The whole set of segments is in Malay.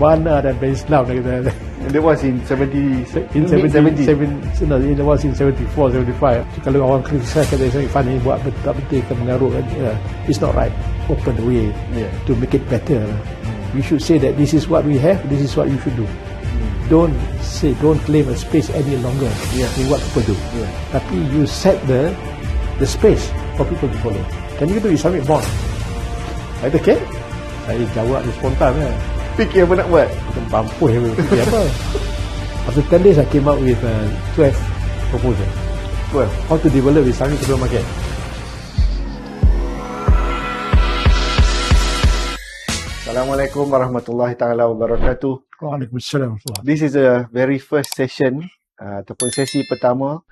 mana dan Islam kata. And that was in 70, In mid 70s. no, it was in 74, 75. So, kalau orang criticize kata Islamic finance buat tak betul ke mengarut, it's not right. Open the way to make it better. We should say that this is what we have, this is what you should do. Don't claim a space any longer in what people do. Tapi you set the space for people to follow. Can you do Islamic bond? Ada ke? Saya jawab dia spontan kan. Fikir apa nak buat? Mampu fikir apa. After 10 days I came up with 12 proposal. Well, How to develop Islamic supermarket. Assalamualaikum warahmatullahi taala wabarakatuh. Waalaikumsalam. This is a very first session ataupun sesi pertama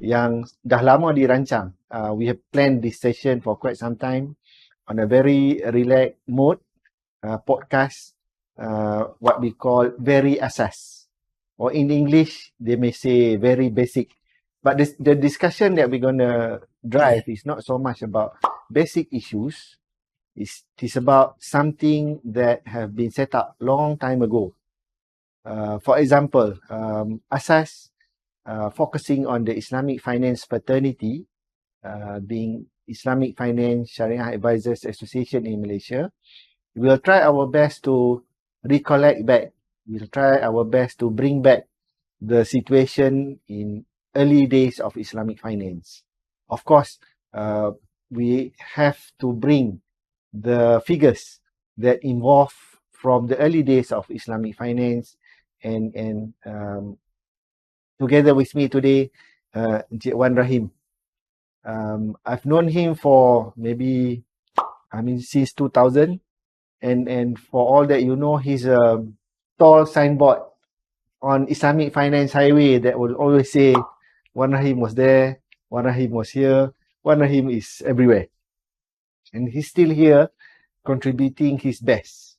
yang dah lama dirancang. We have planned this session for quite some time on a very relaxed mode, podcast, what we call very ASAS, or in English they may say very basic. But the discussion that we're gonna drive is not so much about basic issues. It's about something that have been set up long time ago. For example, ASAS focusing on the Islamic Finance Fraternity, being Islamic Finance Sharia Advisors Association in Malaysia. We'll try our best to recollect back. We'll try our best to bring back the situation in early days of Islamic finance. Of course, we have to bring the figures that involve from the early days of Islamic finance, and together with me today, Wan Rahim. I've known him for maybe, since 2000, and for all that you know, he's a tall signboard on Islamic Finance Highway that will always say, Wan Rahim was there, Wan Rahim was here, Wan Rahim is everywhere. And he's still here, contributing his best.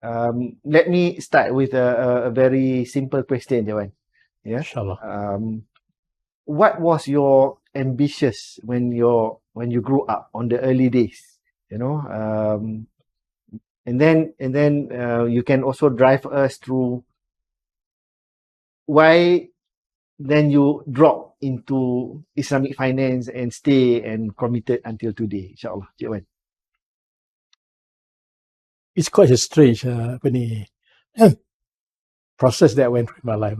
Let me start with a very simple question, Jawan. Yeah? Inshallah. What was your ambitious when you grew up on the early days? You know, and then you can also drive us through why then you drop into Islamic finance and stay and committed until today, insyaAllah. Cik Wan. It's quite a strange process that went through in my life.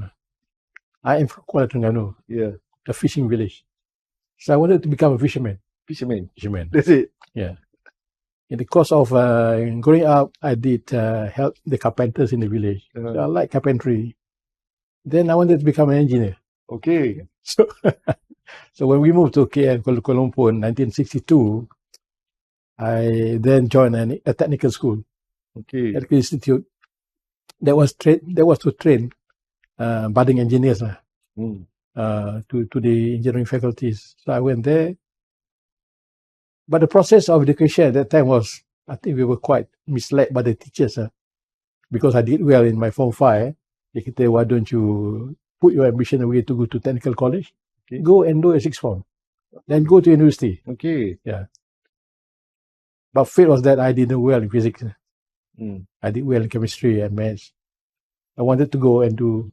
I am from Kuala Terengganu, the fishing village. So I wanted to become a fisherman. Fisherman. That's it. Yeah. In the course of growing up, I did help the carpenters in the village. So I like carpentry. Then I wanted to become an engineer. Okay. So when we moved to KL, Kuala Lumpur in 1962, I then joined a technical school. Okay. Technical institute that was to train budding engineers to the engineering faculties. So I went there. But the process of education at that time was, I think we were quite misled by the teachers, because I did well in my Form 5. They said, why don't you put your ambition away to go to technical college? Okay. Go and do a sixth form. Then go to university. Okay. Yeah. But fate was that I did well in physics. I did well in chemistry and maths. I wanted to go and do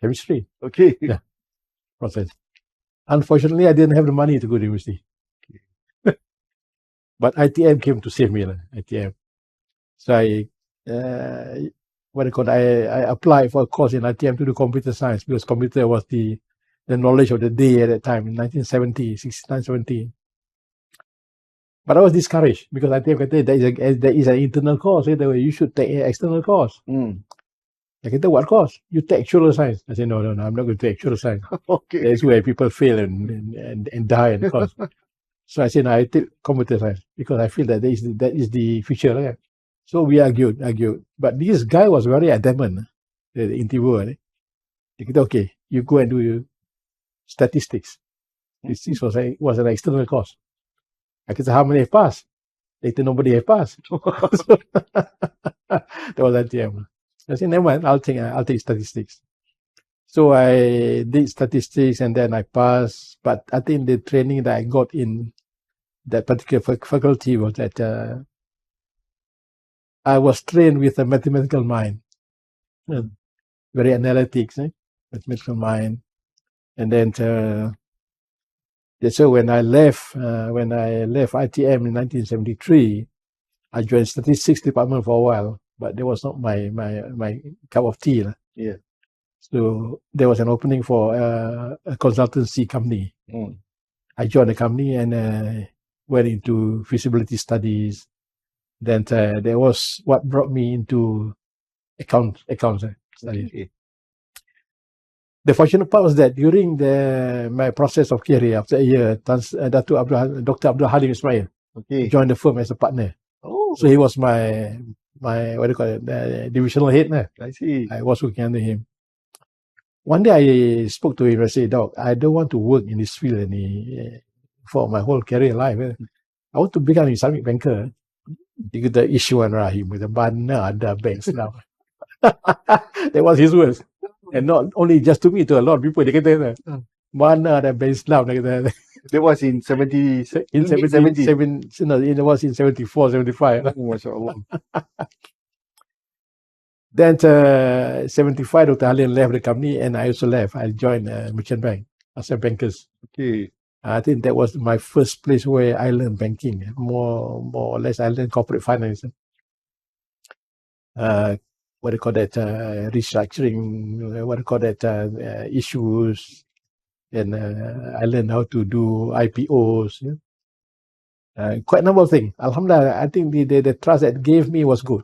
chemistry. Okay. Yeah. Process. Unfortunately, I didn't have the money to go to university. Okay. But ITM came to save me. ITM. So I applied for a course in ITM to do computer science, because computer was the knowledge of the day at that time in 1970, 1970. But I was discouraged because ITM said there is an internal course. You should take an external course. I said, what course? You take actual science. I said, no, I'm not going to take actual science. Okay. That's where people fail and die in the course. So I said, no, I take computer science because I feel that that is the future. Right? So we argued. But this guy was very adamant, the interviewer. He said, okay, you go and do statistics. This was an external course. I said, how many have passed? Later, nobody have passed. That was ITM. I said, never mind, I'll take statistics. So I did statistics and then I passed. But I think the training that I got in that particular faculty was that I was trained with a mathematical mind. very analytics, mathematical mind. And then so when I left ITM in 1973, I joined statistics department for a while, but that was not my cup of tea. Yeah. So there was an opening for a consultancy company. I joined the company and went into feasibility studies. Then there was what brought me into accounts studies. Okay. The fortunate part was that during my process of career, after a year, Dr. Abdul Rahim Ismail joined the firm as a partner. Oh. So he was my what do you call it, divisional head. I see. I was working under him. One day I spoke to him and said, Doc, I don't want to work in this field for my whole career life. I want to become an Islamic banker. Dia kata, Wan Rahim, kata, mana ada banks now. That was his words. And not only just to me, to a lot of people. Dia kata, mana ada banks now. Dia kata, that was in 70. No, it was in 74, 75. Oh, Masya Allah. Then 75, Dr. Halim left the company and I also left. I joined Merchant Bank, ASAS Bankers. Okay. I think that was my first place where I learned banking. More or less, I learned corporate finance. What do you call that? Restructuring, what do you call that? Issues. And I learned how to do IPOs. Quite a number of things. Alhamdulillah, I think the trust that gave me was good.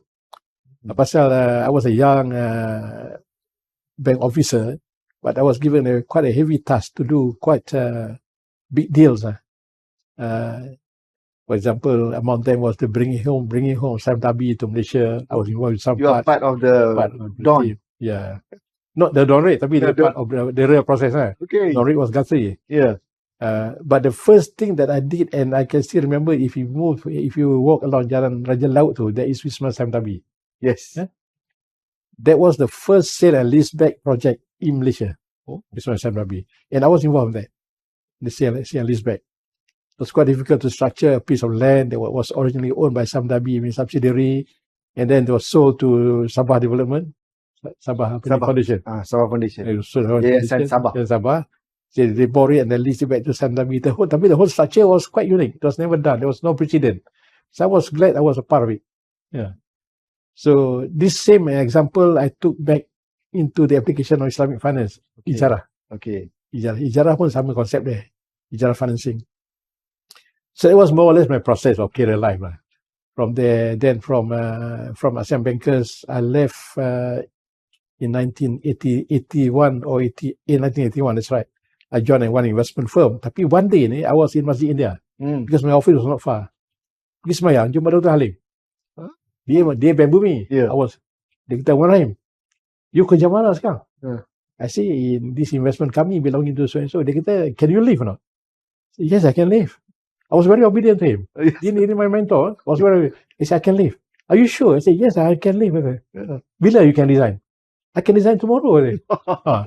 Pasal I was a young bank officer, but I was given quite a heavy task to do quite big deals. For example, among them was the bringing home Sam Tabi to Malaysia. I was involved in some You are part of the Dawn. Team. Yeah. Not the Dawn rate, tapi the part of the real process. Okay. Dawn rate was Guthrie. Yeah. But the first thing that I did, and I can still remember, if you walk along Jalan Raja Laut tu, there is Wisma Sam Tabi. Yes. That was the first sale and leaseback project in Malaysia. Wisma Sam Tabi. And I was involved in that. The sale and leaseback. It was quite difficult to structure a piece of land that was originally owned by Sam Tabi, I mean subsidiary, and then it was sold to Sabah Development, Sabah Foundation. Sabah Foundation. Yes, and Sabah. So they bought it and then leased it back to Sam Tabi. The whole structure was quite unique. It was never done. There was no precedent. So I was glad I was a part of it. Yeah. So this same example I took back into the application of Islamic finance, Ijarah. Okay. Ijarah pun sama konsep dia. Ijarah financing. So it was more or less my process of career life. From there, then from ASEAN Bankers, I left in 1981 or 1981, that's right. I joined one investment firm. Tapi one day I was in Masjid India because my office was not far. Pergi semayang, jumpa Dr. Halim. Dia bamboo me. Yeah. Dia kata, Wan Rahim, you kerja mana sekarang? I say, in this investment company belonging to so and so. Dia kata, can you leave or not? I said, yes, I can leave. I was very obedient to him. He needed my mentor. He said, I can leave. Are you sure? I said, yes, I can leave. Bila you can resign? I can resign tomorrow. Wow.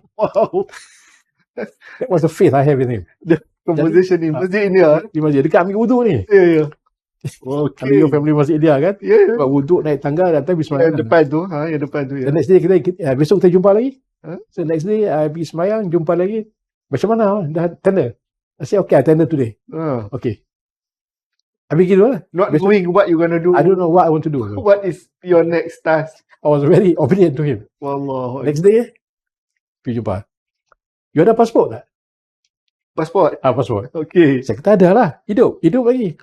That was the faith I have in him. The conversation in Masjid India. Di masjid. Dekat ambil wuduk ni. Yeah. Okay. Kalau your family Masjid India kan? Yeah. Buat wuduk naik tangga datang pergi semayang. Yang depan tu. The next day besok kita jumpa lagi. So next day I pergi semayang, jumpa lagi. Macam mana? Dah tender? I say, okay, I tender today. Okay. I pergi dulu lah. Not knowing what you're going to do. I don't know what I want to do. What is your next task? I was very obedient to him. Wallah. Next day, pergi jumpa. You ada pasport tak? Pasport? Pasport. Okay. Saya kata ada lah. Hidup lagi.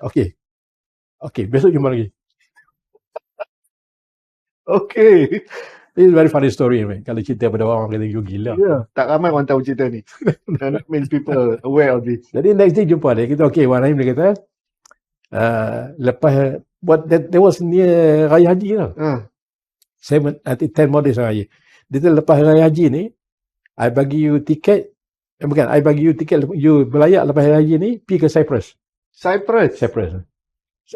Okay, besok jumpa lagi. Okay. This is a very funny story, man. Kalau cerita pada orang kata you gila. Yeah. Tak ramai orang tahu cerita ni. That means people aware of this. Jadi next day jumpa dia. Kita okay, Wan Rahim dia kata, lepas there was near Raya Haji tau. 10 more days Raya. Dia kata lepas Raya Haji ni, I bagi you tiket, I bagi you tiket, you belayak lepas Raya Haji ni, pergi ke Cyprus. Cyprus.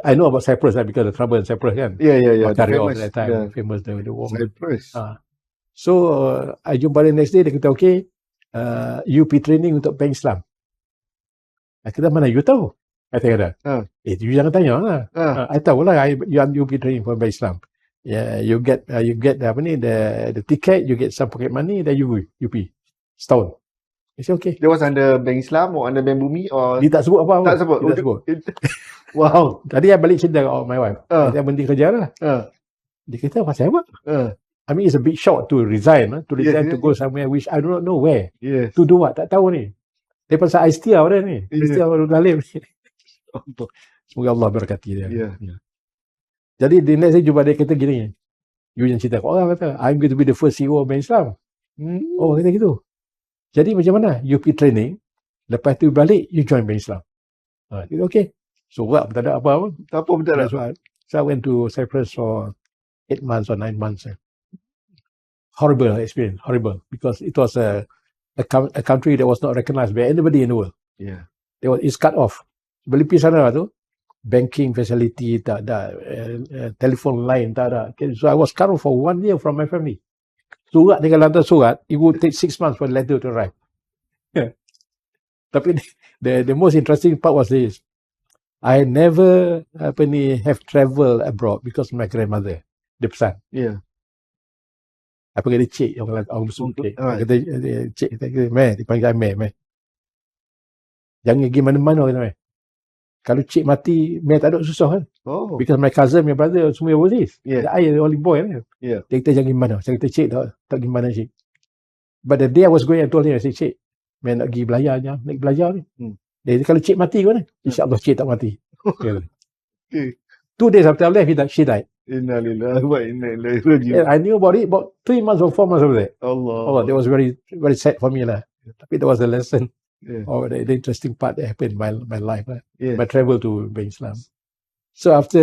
I know about Cyprus because of the trouble in Cyprus kan. Yeah. Famous, that time, famous the war. Cyprus. So I jumpa dia next day, dia kata okay, you pergi training untuk Bank Islam. I kata mana you tahu? I kata, you jangan tanya lah. I tahu lah you pergi training for Bank Islam. Yeah, you get apa ni, the ticket, you get some pocket money, then you pay setahun. I say okay. Dia was under Bank Islam or under Bank Bumi or Dia tak sebut apa-apa. tak sebut. Dia tak sebut. Wow. Tadi I balik cerita kat my wife. Dia berhenti kerja lah. Dia kata pasal apa? I mean, it's a big shock to resign. To go somewhere which I do not know where. Yes. To do what? Tak tahu ni. Dia pasal Aistia orang ni. Aistia Abdul Rahim ni. Semoga Allah berkati dia. Yeah. Jadi the next day jumpa dia kata gini. You yang cerita orang kata, I'm going to be the first CEO of Bank Islam. Oh, kata gitu. Jadi macam mana? You pergi training, lepas tu balik, you join Bank Islam. Okay. So, tak ada apa-apa. Tak apa, betul tak? So, I went to Cyprus for 8 months or 9 months. Horrible experience, horrible. Because it was a country that was not recognized by anybody in the world. Yeah. It's cut off. Beli pergi sana tu, banking facility tak ada, telephone line tak ada. Okay, so, I was cut off for 1 year from my family. Surat tinggal hantar surat, it would take 6 months for the letter to arrive. Tapi the most interesting part was this. I never have traveled abroad because my grandmother. Dia pesan. Yeah. Apa kata cik, orang musuh cik. Kata cik, dia panggil Meh. Jangan pergi mana-mana kata Meh. Kalau cik mati, Meh tak ada susah kan. Oh. Because my cousin, my brother, semua overseas. Yeah. I the only boy kan. Yeah. Dia kata jangan pergi mana. Saya kata cik tak pergi mana cik. But the day I was going, I told him, I said cik, Meh nak pergi belajar je, nak belajar ni. Dia kata kalau cik mati ke mana? InsyaAllah cik tak mati. Okay. 2 days after I left, she died. Innalillahi wa inna ilaihi raji'un. I knew about it about 3 months or 4 months over there. Allah. That was very, very sad for me lah. Tapi that was the lesson. Yeah. Or the interesting part that happened in my life. Yeah. My travel to Bank Islam. So after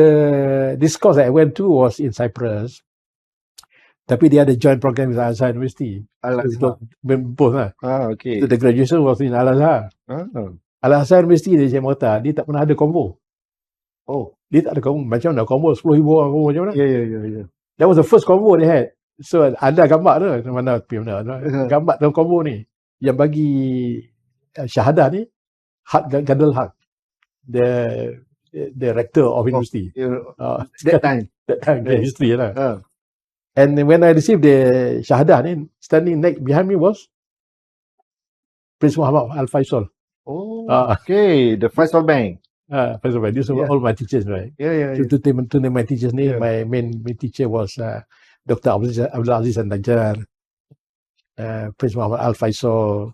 this course that I went to was in Cyprus. Tapi dia ada joint program with ASAS University. Allahyarham. Both lah. Okay. So the graduation was in Allahyarham. Allahyarham University dia Syed Mohtar, dia tak pernah ada combo. Oh. Dia tak ada combo. Macam mana combo? 10,000 orang combo macam mana? Yeah. That was the first combo they had. So ada gambar tu. Mana gambar dalam combo ni. Yang bagi syahadah ni, Gadal Haq. The rector of university. That time. History lah. And when I received the syahadah ni, standing next behind me was Prince Muhammad Al-Faisal. Oh, okay. The Faisal Bank. Faisal Bank. These were all my teachers, right? Yeah. To name my teachers' name, my main teacher was Dr. Abdul Aziz An-Najjar, Prince Muhammad Al-Faisal,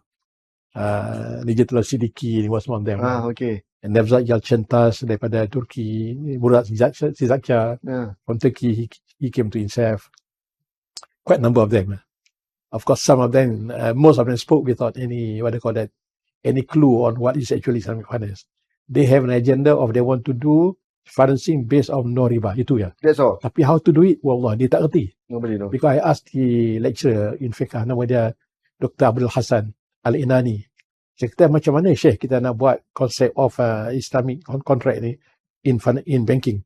Nijatul Siddiqui was one of them. Okay. And Nevzat Yalchentas daripada Turki, Murat Sizakya from Turkey, he came to INSAF. Quite a number of them. Of course, some of them, most of them spoke without any clue on what is actually Islamic finance. They have an agenda of they want to do financing based on no riba. Itu ya. That's all. Tapi how to do it? Wallah, dia tak kerti. Nobody knows. Because I asked the lecturer in fiqh, nama dia Dr. Abdul Hasan Al-Inani. Saya kata macam mana Syekh kita nak buat konsep of Islamic contract ni in banking.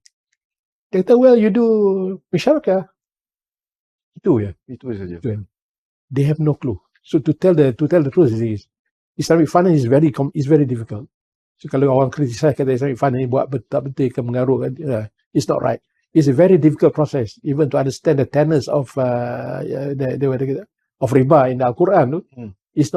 Dia kata, well, you do musyarakah. Itu ya. Itu saja. They have no clue. So to tell the truth is Islamic finance is very difficult. So kalau orang criticize kata Islamic finance ni buat betul-betul ke mengarut, it's not right. It's a very difficult process even to understand the tenets of riba in the Al-Quran. It's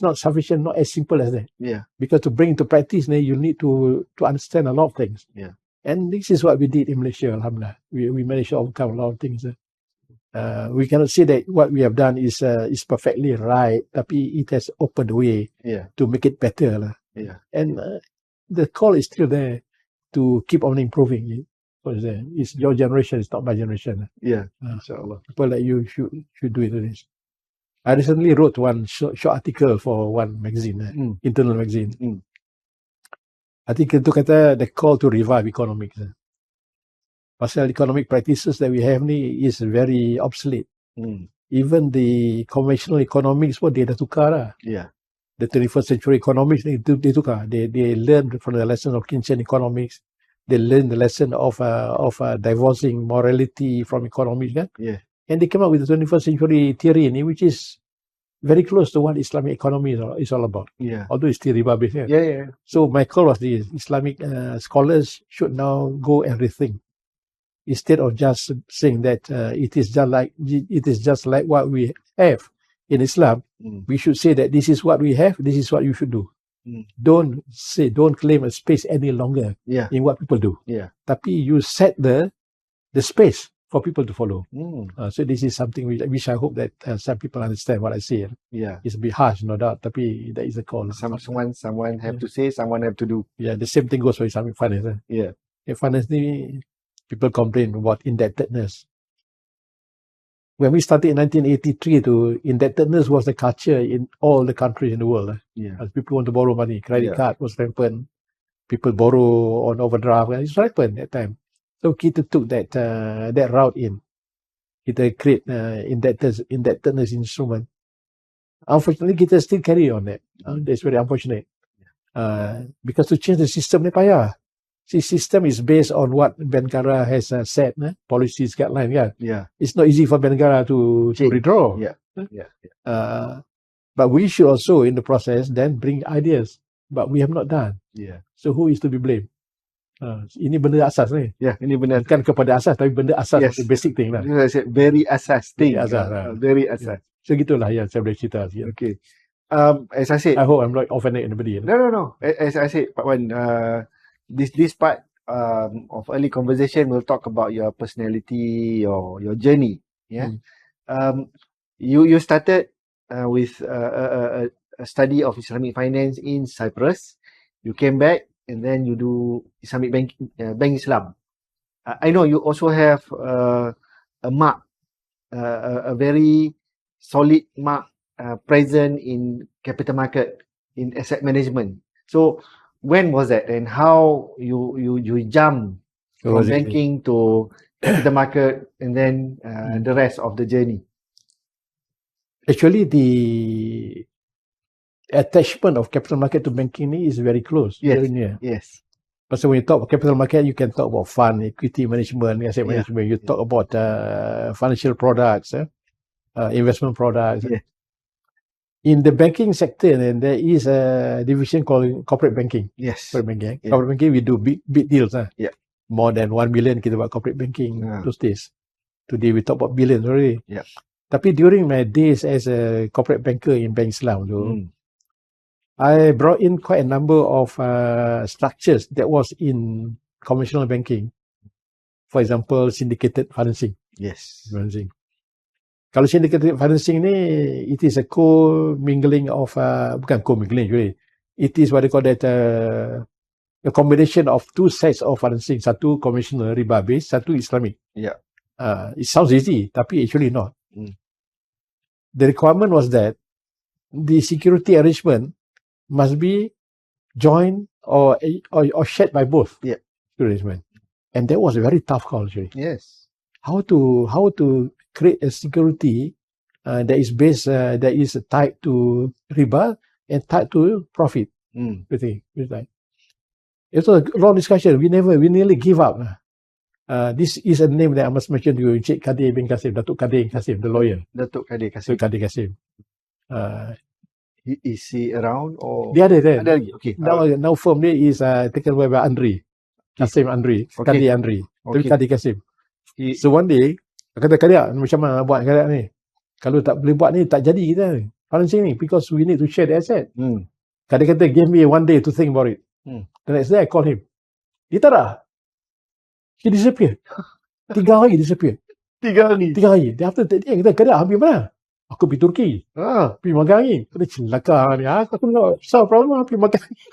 not sufficient, not as simple as that. Yeah. Because to bring into practice, you need to understand a lot of things. Yeah. And this is what we did in Malaysia, alhamdulillah. We managed to overcome a lot of things. We cannot say that what we have done is perfectly right, tapi it has opened the way to make it better lah. Yeah. And the call is still there to keep on improving. It's your generation, it's not my generation. Yeah, insyaAllah. People like you should do it. I recently wrote one short article for one magazine, internal magazine. Article tu kata the call to revive economics. Pasal economic practices that we have ni is very obsolete. Even the conventional economics pun dia dah tukar lah. Yeah. The 21st century economics ni dia tukar. They learn from the lesson of Keynesian economics. They learn the lesson of divorcing morality from economics. Kan? Yeah. And they came up with the 21st century theory ni, which is very close to what Islamic economy is all about. Yeah. Although it's still riba based. Yeah. So my call was this: Islamic scholars should now go and rethink instead of just saying that it is just like what we have in Islam, we should say that this is what we have, this is what you should do. Don't claim a space any longer in what people do. Tapi you set the space for people to follow. So this is something which I hope that some people understand what I say. It's a bit harsh, no doubt, tapi that is a call. Someone have to say, someone have to do. The same thing goes for Islamic finance. In finance ni, people complain about indebtedness. When we started in 1983, indebtedness was the culture in all the countries in the world. As people want to borrow money, credit card was rampant. People borrow on overdraft. It's rampant at that time. So kita took that route in. Kita create indebtedness instrument. Unfortunately, kita still carry on that. That's very unfortunate. Because to change the system ni payah. See, system is based on what Bengara has set, policies, guidelines. It's not easy for Bengara to withdraw. But we should also, in the process, then bring ideas. But we have not done. So who is to be blamed? Ini benda asas ni. Ini benar. Bukan kepada asas, tapi benda asas, basic thing lah. Very asas thing. Very asas. So gitulah yang saya boleh cerita. Okay. As I said, I hope I'm not offending anybody. No. As I said, Pak Wan, this part of early conversation will talk about your personality or your journey. You started with a study of Islamic finance in Cyprus. You came back and then you do Islamic Bank Islam. I know you also have a mark, a very solid mark present in capital market, in asset management. So when was that, and how you jump from banking to capital market, and then the rest of the journey? Actually, the attachment of capital market to banking is very close, very near. But so when you talk about capital market, you can talk about fund, equity management, asset management. You talk about financial products, investment products. In the banking sector, then there is a division called corporate banking. Corporate banking. Corporate banking, we do big deals. More than 1 million kita buat corporate banking those days. Today we talk about billions already. Tapi during my days as a corporate banker in Bank Islam, I brought in quite a number of structures that was in conventional banking. For example, syndicated financing. Financing. Kalau syndicated financing ni, it is a co-mingling of, bukan co-mingling really. It is what they call that, a combination of two sets of financing. Satu conventional riba based, satu Islamic. It sounds easy, tapi actually not. The requirement was that the security arrangement must be joined or shared by both. Arrangement. And that was a very tough call actually. How to create a security that is based, that is tied to riba and tied to profit. It was a long discussion. We nearly give up. This is a name that I must mention to you, Encik Kadir bin Kasim, Datuk Kadir Kasim, the lawyer. Datuk Kadir Kasim. Is he around or? Dia ada then. Ada lagi. Okay. Now firm dia is taken away by Andri. Kasim Andri. Kadir Andri. Tapi Kadir Kasim. So one day, kata Kadir, macam mana buat Kadir ni? Kalau tak boleh buat ni, tak jadi kita. Financing ni, because we need to share the asset. Kadir kata, give me one day to think about it. The next day I call him. Dia tak ada. He disappeared. 3 hari disappeared. 3 hari? 3 hari. Dia after that day, kita Kadir, ambil mana? Aku pergi Turki. Pergi makan angin. Kata celaka ni. Aku nak solve problem, pergi makan angin.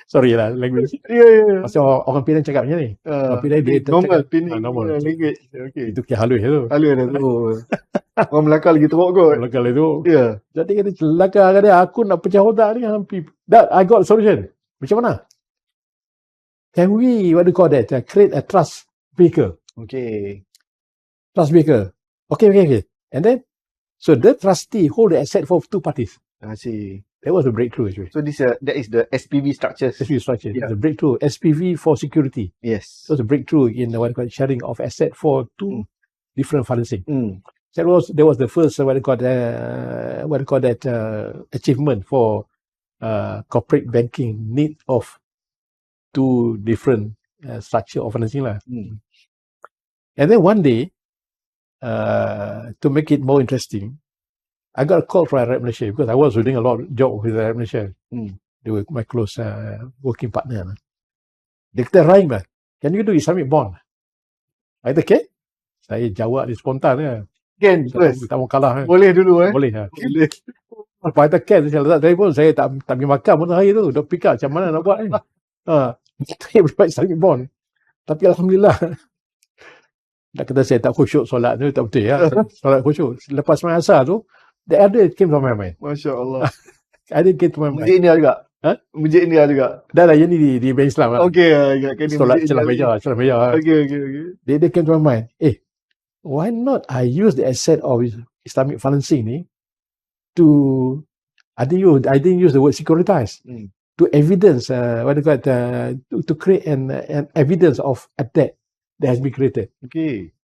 Sorry lah, language. Pasal orang Penang cakap macam ni. Orang Penang dia normal, normal language. Itu kira halus tu. Halus dah tu. Orang Melaka lagi teruk kot. Melaka lagi teruk. Jadi kata celaka dia, aku nak pecah otak ni. That I got solution. Macam mana? Can we, what do you call that? Create a trust vehicle. Trust vehicle. Okay. And then, so the trustee hold the asset for 2 parties. I see. That was a breakthrough actually. So this that is the SPV structures. SPV structure. The breakthrough. SPV for security. So the breakthrough in what called sharing of asset for 2 different financing. That was the first achievement for corporate banking need of 2 different structure of financing lah. And then one day, to make it more interesting, I got a call from Arab Malaysia because I was doing a lot of job with Arab Malaysia. They were my close working partner. Dia kata, Rahim, can you do Islamic bond? I kata, okay. Saya jawab dia spontan. Can first. Tak mau kalah. Boleh dulu Boleh. Boleh. Lepas kata can, saya letak telefon, saya tak pergi makan pun hari tu. Dah pick up macam mana nak buat ni. Saya buat Islamic bond. Tapi Alhamdulillah. Nak kata saya tak khusyuk solat tu, tak betul ya. Solat khusyuk. Lepas sembahyang asar tu, the idea came to my mind. Masya Allah. Idea came to my mind. Masjid India juga? Masjid India juga? Dah yang ni di Bank Islam lah. Okay. Solat celah meja. Okay. The idea came to my mind. Why not I use the asset of Islamic financing ni to, I didn't use the word securitize, to evidence, to create an evidence of a debt that has been created. Okay.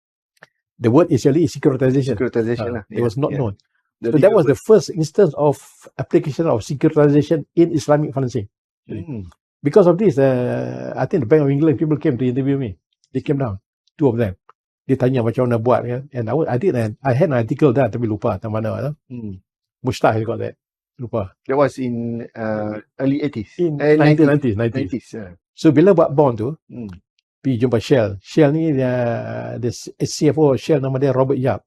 The word initially is securitization. It was not known. So that was the first instance of application of securitization in Islamic financing. Because of this, I think the Bank of England people came to interview me. They came down, two of them. Dia tanya macam mana buat kan. And I had an article dah tapi lupa tak mana. Mustahil got that. Lupa. That was in early 80s. In 1990s. So bila buat bond tu, pergi jumpa Shell. Shell ni dia CFO Shell nama dia Robert Yap.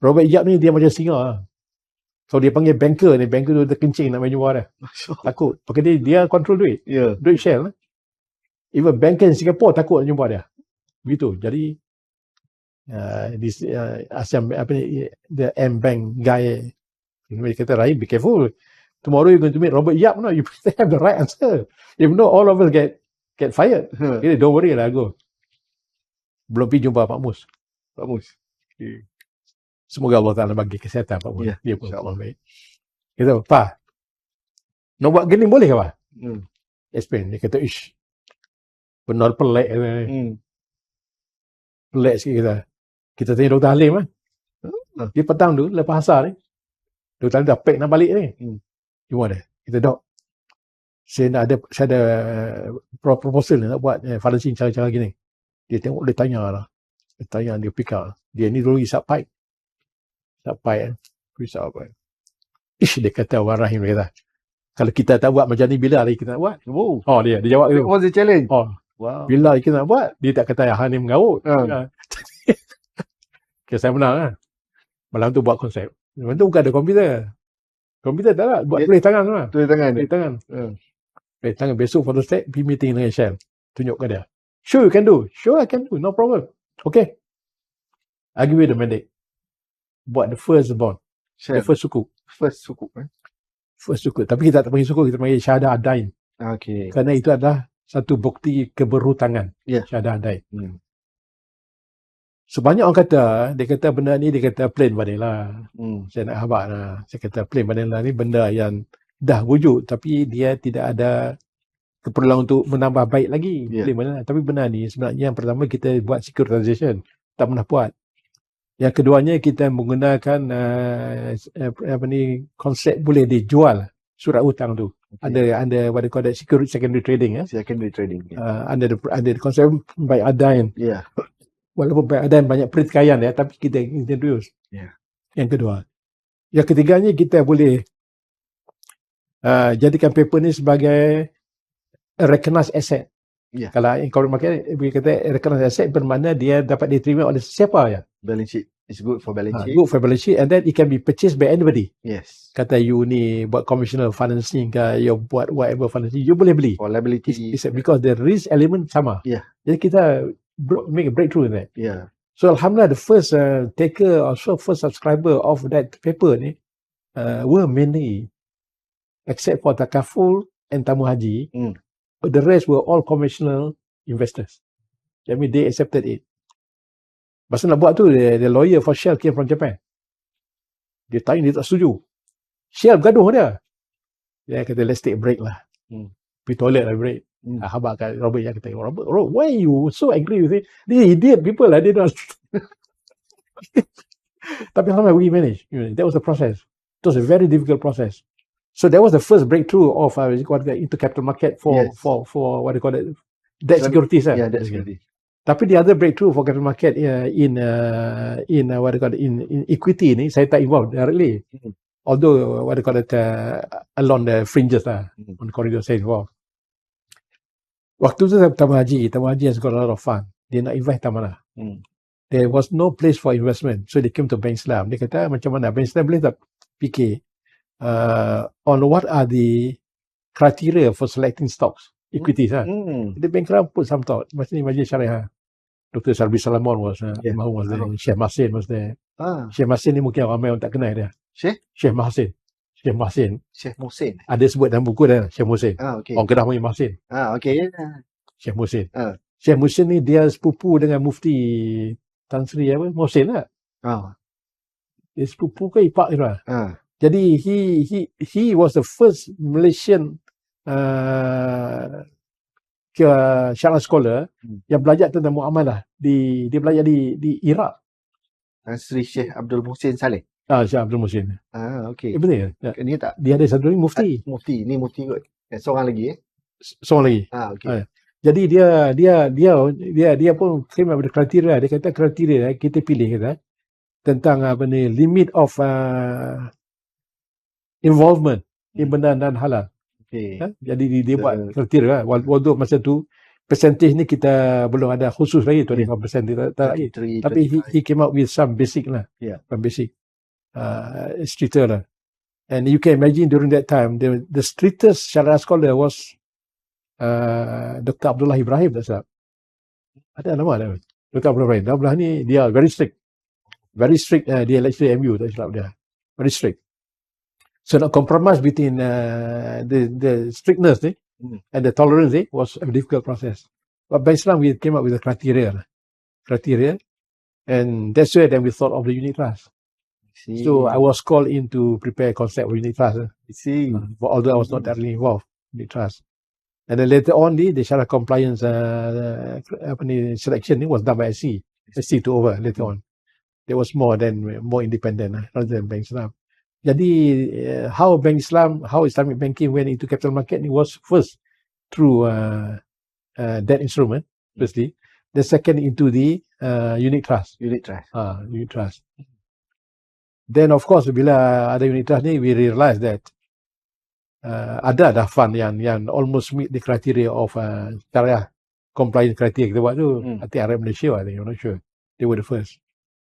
Robert Yap ni dia macam singa. So dia panggil banker ni. Banker tu terkencing nak main jumpa dia. Takut. Pakai dia control duit. Duit Shell. Even banker in Singapore takut nak jumpa dia. Begitu. Jadi ASEAN the M Bank guy dia kata, Rahim, be careful. Tomorrow you're going to meet Robert Yap. No, you have the right answer. If not, all of us get fired. Don't worry lah, go. Belum pergi jumpa Pak Mus. Semoga Allah Ta'ala bagi kesihatan Pak Mus. Dia pun Allah baik. Kata, Pak, nak buat gini boleh ke Pak? Explain. Dia kata, ish, benar pelik. Pelik sikit kita tanya Dr. Halim dia petang tu lepas asar ni Dr. Halim dah pack nak balik ni. Cuma dia kita, Dok, saya ada proposal nak buat financing cara-cara gini. Dia tengok, dia tanya lah, dia pick up, dia ni dulu isap pipe ish, dia kata, Wan Rahim, dia kata, kalau kita tak buat macam ni, bila lagi kita nak buat? Dia jawab gitu. What was the challenge? Wow. Bila lagi kita nak buat? Dia tak kata Han ni mengarut. Okay, saya menang lah. Malam tu buat konsep. Malam tu bukan ada komputer tak lah. Buat tulis tangan semua. Tulis tangan. Besok photo state, pergi meeting dengan Shell. Tunjuk ke dia. Sure you can do. Sure I can do. No problem. Okay. I give you the mandate. Buat the first bond. The first sukuk. First sukuk. Tapi kita tak panggil sukuk. Kita panggil syahadah adain. Okay. Kerana itu adalah satu bukti keberhutangan. Syahadah adain. Sebanyak orang kata, dia kata benda ni, dia kata plain vanilla. Saya nak habaq lah. Saya kata plain vanilla ni benda yang dah wujud, tapi dia tidak ada keperluan untuk menambah baik lagi. Plain vanilla. Tapi benda ni sebenarnya yang pertama kita buat securitization. Tak pernah buat. Yang keduanya kita menggunakan konsep boleh dijual surat hutang tu. Under what they call that secondary trading. Secondary trading. Under the concept by Adain. Walaupun ada banyak pertikaian tapi kita introduce. Yang kedua. Yang ketiganya kita boleh jadikan paper ni sebagai recognized asset. Kalau in corporate market kita kata recognized asset bermakna dia dapat diterima oleh siapa ya. Balance sheet. It's good for balance sheet. Good for balance sheet, and then it can be purchased by anybody. Kata you ni buat conventional financing ke, you buat whatever financing, you boleh beli. For liability. Because the risk element sama. Jadi kita make a breakthrough in that. So Alhamdulillah, the first taker or first subscriber of that paper ni were mainly, except for takaful and tamu haji, but the rest were all conventional investors. I mean, they accepted it. Masa nak buat tu, the lawyer for Shell came from Japan. Dia tanya, dia tak setuju. Shell bergaduh dia. Dia kata, let's take a break lah. Pergi toilet lah break. Habaq kat Robert yang kata, Robert, why you so angry with it? These idiot people lah, they don't. Tapi alhamdulillah we managed. That was the process. It was a very difficult process. So that was the first breakthrough of into capital market for what they call it, debt securities. Debt security. Tapi the other breakthrough for capital market in what they call it, in equity ni, saya tak involved directly. Although what they call it, along the fringes lah, on the corridor saya involved. Waktu tu saya tabung haji has got a lot of fun. Dia nak invest tak mana. There was no place for investment. So they came to Bank Islam. Dia kata macam mana Bank Islam boleh tak fikir on what are the criteria for selecting stocks, equities. The Bank Islam put some thought. Macam ni Majlis Syariah. Dr. Sarbi Salamon was there. Syekh Masin was there. Syekh Masin ni mungkin ramai orang tak kenal dia. Syekh Masin. Syekh Muhsin. Ada sebut dalam buku dia, Syekh Muhsin. Okay. Orang Kedah panggil Masin. Syekh Muhsin. Syekh Muhsin ni dia sepupu dengan Mufti Tan Sri Muhsin lah. Dia sepupu ke ipak dia. Jadi he was the first Malaysian syariah scholar yang belajar tentang muamalah dia belajar di Iraq. Sri Syekh Abdul Muhsin Saleh. Syekh Abdul Muhsin. Okey. Betul ya? Ni tak. Dia ada satu lagi mufti. Ni mufti kot. Seorang lagi Seorang lagi. Okey. Jadi dia pun terima ada kriteria. Dia kata kriteria kita pilih kata tentang limit of involvement in benda dan halal. Jadi dia buat kriteria. Walaupun masa tu percentage ni kita belum ada khusus lagi 25% tak lagi. Tapi he came up with some basic lah. Some basic stricter lah. And you can imagine during that time the strictest syariah scholar was Dr. Abdul Rahim. Ada nama dia. Dr. Abdul Rahim. Abdul Rahim ni dia very strict. Dia lecturer MU tak silap dia. Very strict. So not compromise between the strictness and the tolerance was a difficult process. But by Islam we came up with a criteria, and that's where then we thought of the unit trust. So I was called in to prepare a concept of unit trust. Although I was not directly involved in unit trust. And then later on the Sharia compliance selection was done by SC. SC took over later on. There was more independent rather than Bank Islam. Jadi how Islamic banking went into capital market was first through debt instrument, firstly. The second into the unit trust. Unit trust. Then of course bila ada unit trust ni we realised that ada fund yang almost meet the criteria of syariah compliance criteria kita buat tu. I think Arab Malaysia, I think, I'm not sure. They were the first.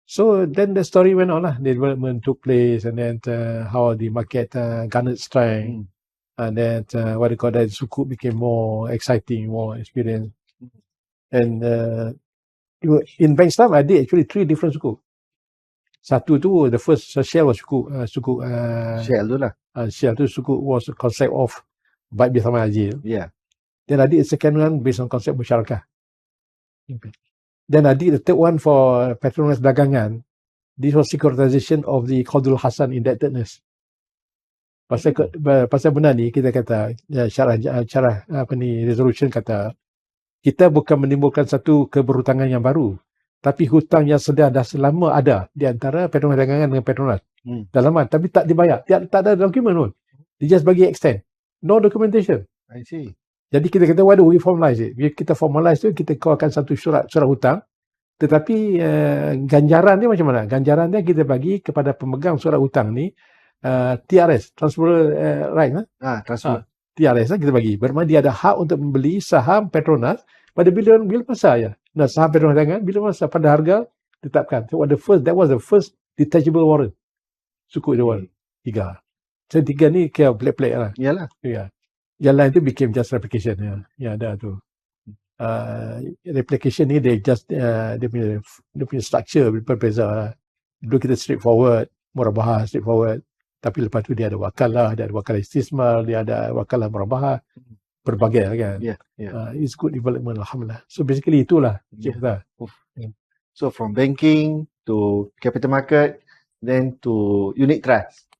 So then the story went on lah. The development took place, and then how the market garnered strength, and then what they call that sukuk became more exciting, more experienced. And in Bank Islam, I did actually 3 different sukuk. Satu tu, the first Shell was sukuk Shell tu lah. Shell tu sukuk was the concept of baik bersama haji. Then I did the second one based on concept musyarakah. Then I did the third one for Petronas Dagangan. This was securitization of the Qadul Hasan indebtedness. Pasal benda ni kita kata syarah resolution kata kita bukan menimbulkan satu keberhutangan yang baru, tapi hutang yang dah selama ada di antara Petronas Dagangan dengan Petronas. Dalaman tapi tak dibayar. Tak ada dokumen pun. Dia just bagi extend. No documentation. I see. Jadi kita kata why do we formalize it? Kita formalize tu kita keluarkan satu surat hutang, tetapi ganjaran dia macam mana? Ganjaran dia kita bagi kepada pemegang surat hutang ni TRS, transfer right TRS lah kita bagi. Bermakna dia ada hak untuk membeli saham Petronas pada bila masa ya. Nah, saham Petronas Dagangan bila masa pada harga ditetapkan. So that was the first detachable warrant. Sukuk dia warrant 3. So 3 ni kira pelik-pelik lah. Yalah. Ya. Yang lain tu became just replication. Ya ada tu. Replication ni dia punya structure berbeza lah. Dulu kita straightforward, murabahah straightforward. Tapi lepas tu dia ada wakalah, dia ada wakalah istismar, dia ada wakalah murabahah. Berbagai lah kan. It's good development, alhamdulillah. So basically itulah kita. So from banking to capital market, then to unit trust.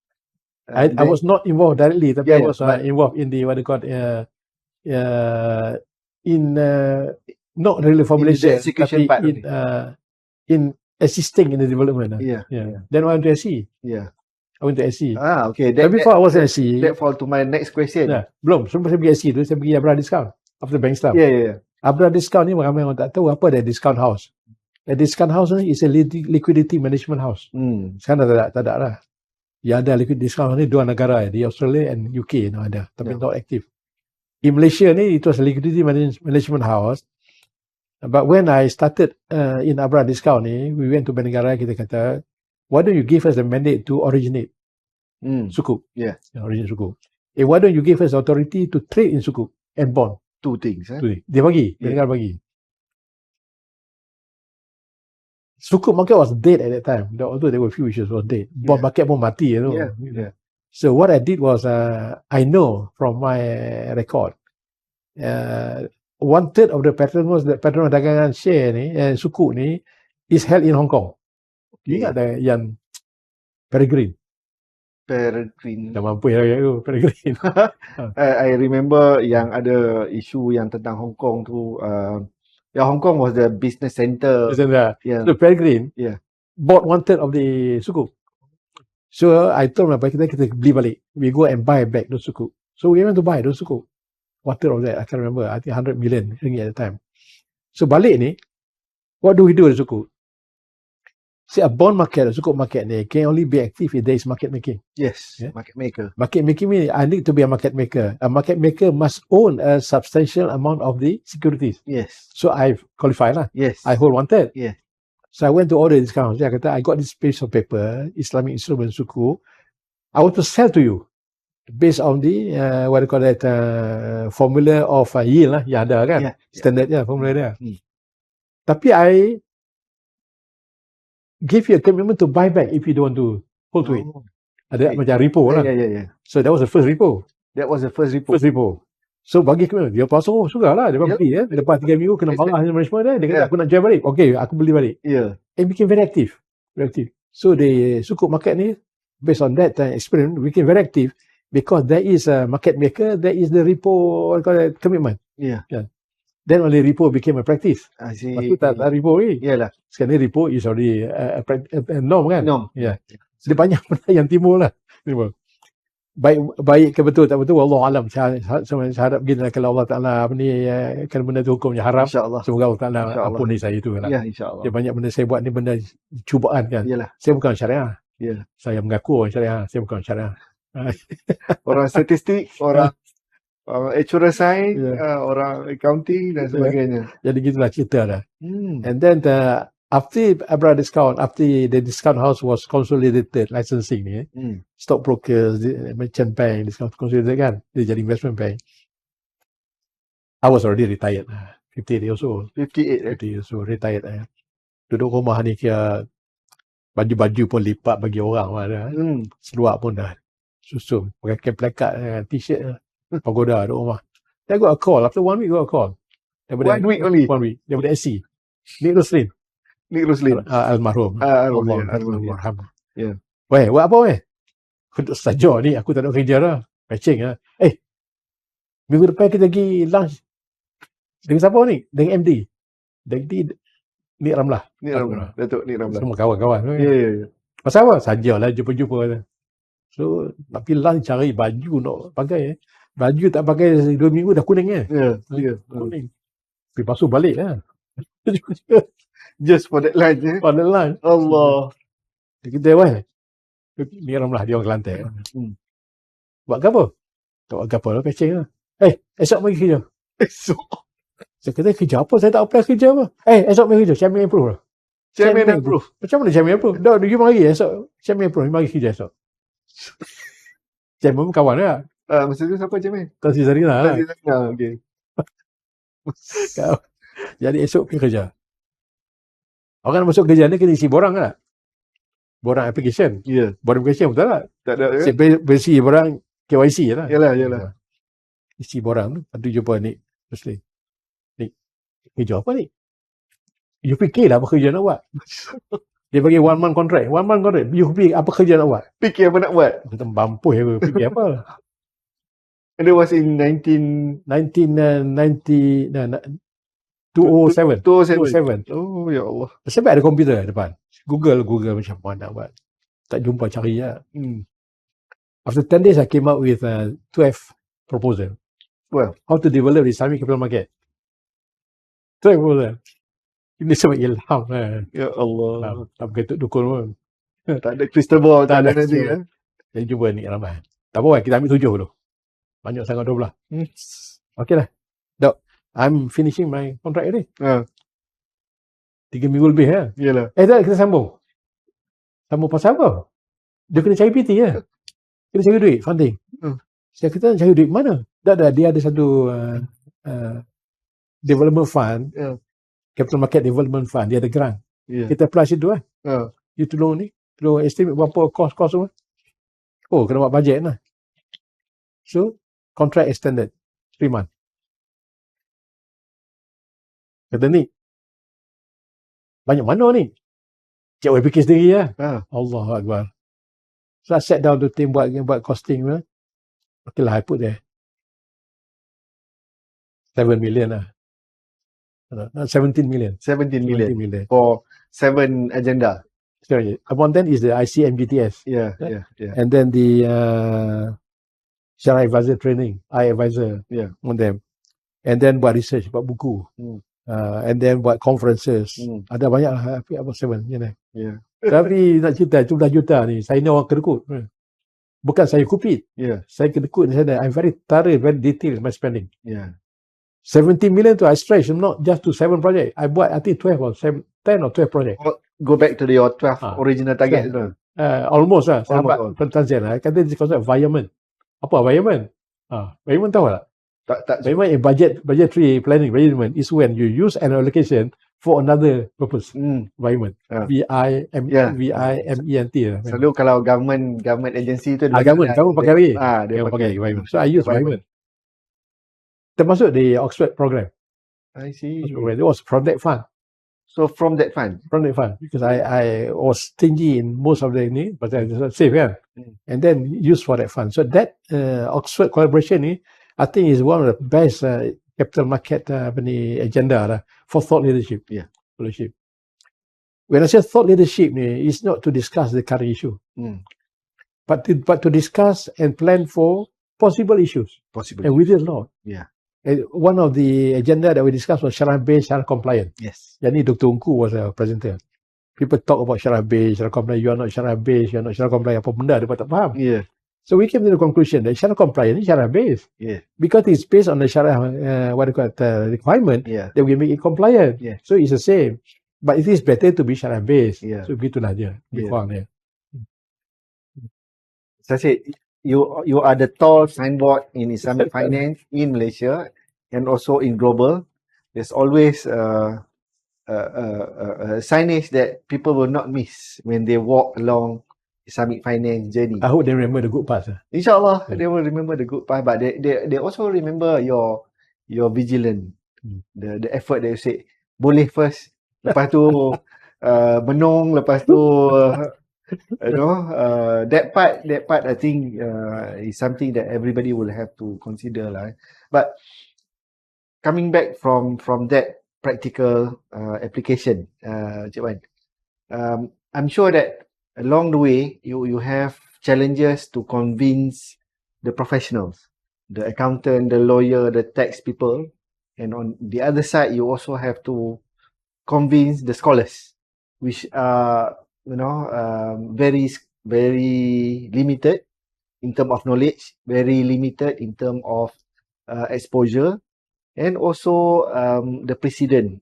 I was not involved directly, tapi I was involved in the what they call not really formulation, tapi in assisting in the development. Then I went to SC. I went to SC. Okay. Before I was in SC. That fall to my next question. Belum. Sebelum saya pergi SC tu, saya pergi Abra Discount after Bank Islam. Abra Discount ni ramai orang tak tahu apa dia discount house. A discount house ni is a liquidity management house. Sekarang tak ada lah. Yang ada liquidity discount ni dua negara, di Australia and UK ada, tapi not active. In Malaysia ni it was a liquidity management house. But when I started in Abra Discount ni, we went to Banegara, kita kata, why don't you give us the mandate to originate sukuk? Yeah. Originate sukuk. Why don't you give us authority to trade in sukuk and bond? Two things. Dia bagi, Banegara bagi. Sukuk market was dead at that time. Although there were few issues, was dead. Bond market pun mati. So what I did was, I know from my record, 1/3 of the patronage dagangan share ni, sukuk ni, is held in Hong Kong. You ingat tak yang Peregrine? Dah mampu tu, Peregrine. I remember yang ada isu yang tentang Hong Kong tu. Hong Kong was the business center. So Peregrine bought 1/3 of the sukuk. So I told my wife, kita beli balik. We go and buy back those sukuk. So we went to buy those sukuk. 1/3 of that, I can't remember. I think 100 million ringgit at the time. So balik ni, what do we do with the sukuk? See, a bond market, a sukuk market ni can only be active if there is market making. Yes, market maker. Market making means I need to be a market maker. A market maker must own a substantial amount of the securities. Yes. So I've qualified lah. Yes. I hold 1/3. Yeah. So I went to order discount. Saya kata, I got this piece of paper, Islamic instrument sukuk. I want to sell to you based on the what do you call that, formula of yield lah yang ada kan, standard formula dia. Tapi I give you a commitment to buy back if you don't want to hold to it. Ada macam repo lah. So that was the first repo. First repo. So bagi commitment, dia pasal sudah lah, dia beli lepas 3 minggu kena marah management dia kata aku nak jual balik. Okay, aku beli balik. It became very active. So the sukuk market ni, based on that experience, became very active. Because there is a market maker, there is the repo commitment. Then only repo became a practice. I see. Lepas tu tak repo lagi. Sekarang ni repo is already a norm kan. Dia banyak benda yang timbul lah. Baik ke betul tak betul, Allahyarham. Saya harap begini kalau Allah Ta'ala kan benda tu hukumnya haram. Semoga Allah Ta'ala ampuni saya itu. InsyaAllah. Dia banyak benda saya buat ni benda cubaan kan. Saya bukan syariah. Saya mengaku syariah. Saya bukan syariah. Orang statistik, orang actuarial science, orang accounting dan sebagainya. Jadi gitulah cerita dah. And then after Abra Discount, after the discount house was consolidated licensing ni, stock brokers, merchant bank, discount consolidated kan, dia jadi investment bank. I was already retired, 58 years old. 58 years old, retired. Duduk rumah ni kira baju-baju pun lipat bagi orang ada. Seluar pun dah susun, pakai plakat, t-shirt, pagoda duduk rumah. Then I got a call, after 1 week got a call. 1 week only? 1 week, daripada SC. Nick Roslin. Almarhum. Allahyarham. Weh, buat apa weh? Aku duduk saja ni, aku tak ada kerja dah. Patching lah. Minggu depan kita pergi lunch. Dengan siapa ni? Dengan MD. Nick Ramlah. Datuk Nick Ramlah. Semua kawan-kawan. Pasal apa? Sajalah jumpa-jumpa. So, tapi lunch cari baju nak pakai. Baju tak pakai 2 minggu dah kuning kuning. Pergi basuh balik lah. Just for that lunch For that lunch. Allah. Kita ni orang lah, dia orang Kelantan. Buat apa? Tak buat apa lah, patching lah. Esok pergi kerja. Saya kata kerja apa? Saya tak apply kerja apa. Esok pergi kerja. Chairman approve lah. Chairman approve? Macam mana Chairman approve? Dah, you mari esok. Chairman approve. You mari kerja esok. Chairman pun kawan lah. Masa tu siapa Chairman? Tansi Zarina lah. Okay. Jadi esok pergi kerja. Orang masuk kerja ni kena isi borang lah. Borang application. Borang application betul tak? Tak ada. Saya besi borang KYC lah. Yalah. Isi borang tu. Lepas tu jumpa Nick. Nick, kerja apa ni? You fikir lah apa kerja nak buat. Dia bagi 1 month contract. You fikir apa kerja nak buat. Fikir apa nak buat. Kita mampu ya. Fikir apa. And it was in 207. Oh ya Allah. Sebab ada komputer depan. Google macam mana buat. Tak jumpa cari lah. After 10 days I came up with 12 proposal. Well, how to develop the Islamic capital market. Travel lah. Ini semua ilham lah. Ya Allah. Tak pakai dukun pun. Tak ada crystal ball, tak ada nanti semua. Jadi cuba ni ramai. Tak apa, kita ambil 7 dulu. Banyak sangat 12. Okay lah. Dok, I'm finishing my contract ni. 3 minggu lebih ya. Yalah. Dah kita sambung. Sambung pasal apa? Dia kena cari PT ya. Kena cari duit, funding. Saya kata cari duit mana? Dah, dia ada satu development fund. Capital Market Development Fund. Dia ada grant. Kita apply situ lah. You tolong ni. Tolong estimate berapa kos semua. Oh, kena buat bajet lah. So, contract extended 3 months. Kata ni, banyak mana ni? Cik boleh fikir sendiri lah. Allah Akbar. So, I sat down to team buat costing lah. Okay lah, I put there 7 million lah. 17 million. 17 million for 7 agenda. Sorry, among them is the ICMGTS. Yeah. And then the Syariah Advisor Training, iAdvisor on them. And then buat research, buat buku. And then buat conferences. Ada banyak lah, about 7. Tapi nak cerita, 17 juta ni, saya ni orang kedekut. Bukan saya kupit. Saya kedekut. I'm very thorough, very detailed in my spending. 17 million to I stretch, not just to 7 projects. I buat, I think 12 or 10 or 12 projects. Go back to your 12 original target. Almost lah. Sahabat pentansian lah. Kata dia konsep environment. Apa environment? Environment tahu tak? Tak. Environment in budgetary planning, environment is when you use an allocation for another purpose. Environment. V-I-M-E-N-T. Selalu kalau government agency tu government pakai lagi. Dia pakai environment. So I use environment. Termasuk the Oxford program. I see. It was from that fund. So from that fund, because I was stingy in most of the ni, but I just save and then use for that fund. So that Oxford collaboration ni, I think is one of the best capital market agenda for thought leadership. Leadership. When I say thought leadership ni, it's not to discuss the current issue, but to discuss and plan for possible issues. And we did a lot. One of the agenda that we discussed was Syariah-based, Syariah compliant. Yes. Yani Dr. Ungku was a presenter. People talk about Syariah-based, Syariah compliant. You are not Syariah-based, you are not Syariah compliant. Apa benda, dia tak faham. So we came to the conclusion that Syariah compliant is Syariah-based. Because it's based on the Syariah, requirement, that we make it compliant. So it's the same. But it is better to be Syariah-based. So begitulah dia. So I said, you are the tall signboard in Islamic finance in Malaysia and also in global. There's always a signage that people will not miss when they walk along Islamic finance journey. I hope they remember the good parts. Inshallah, they will remember the good part, but they also remember your vigilance, the effort that you say. Boleh first, lepas tu menung, lepas tu that part I think is something that everybody will have to consider lah. But coming back from that practical application, Cik Wan, I'm sure that along the way you have challenges to convince the professionals, the accountant, the lawyer, the tax people, and on the other side you also have to convince the scholars, which are very limited in terms of knowledge, very limited in terms of exposure, and also the precedent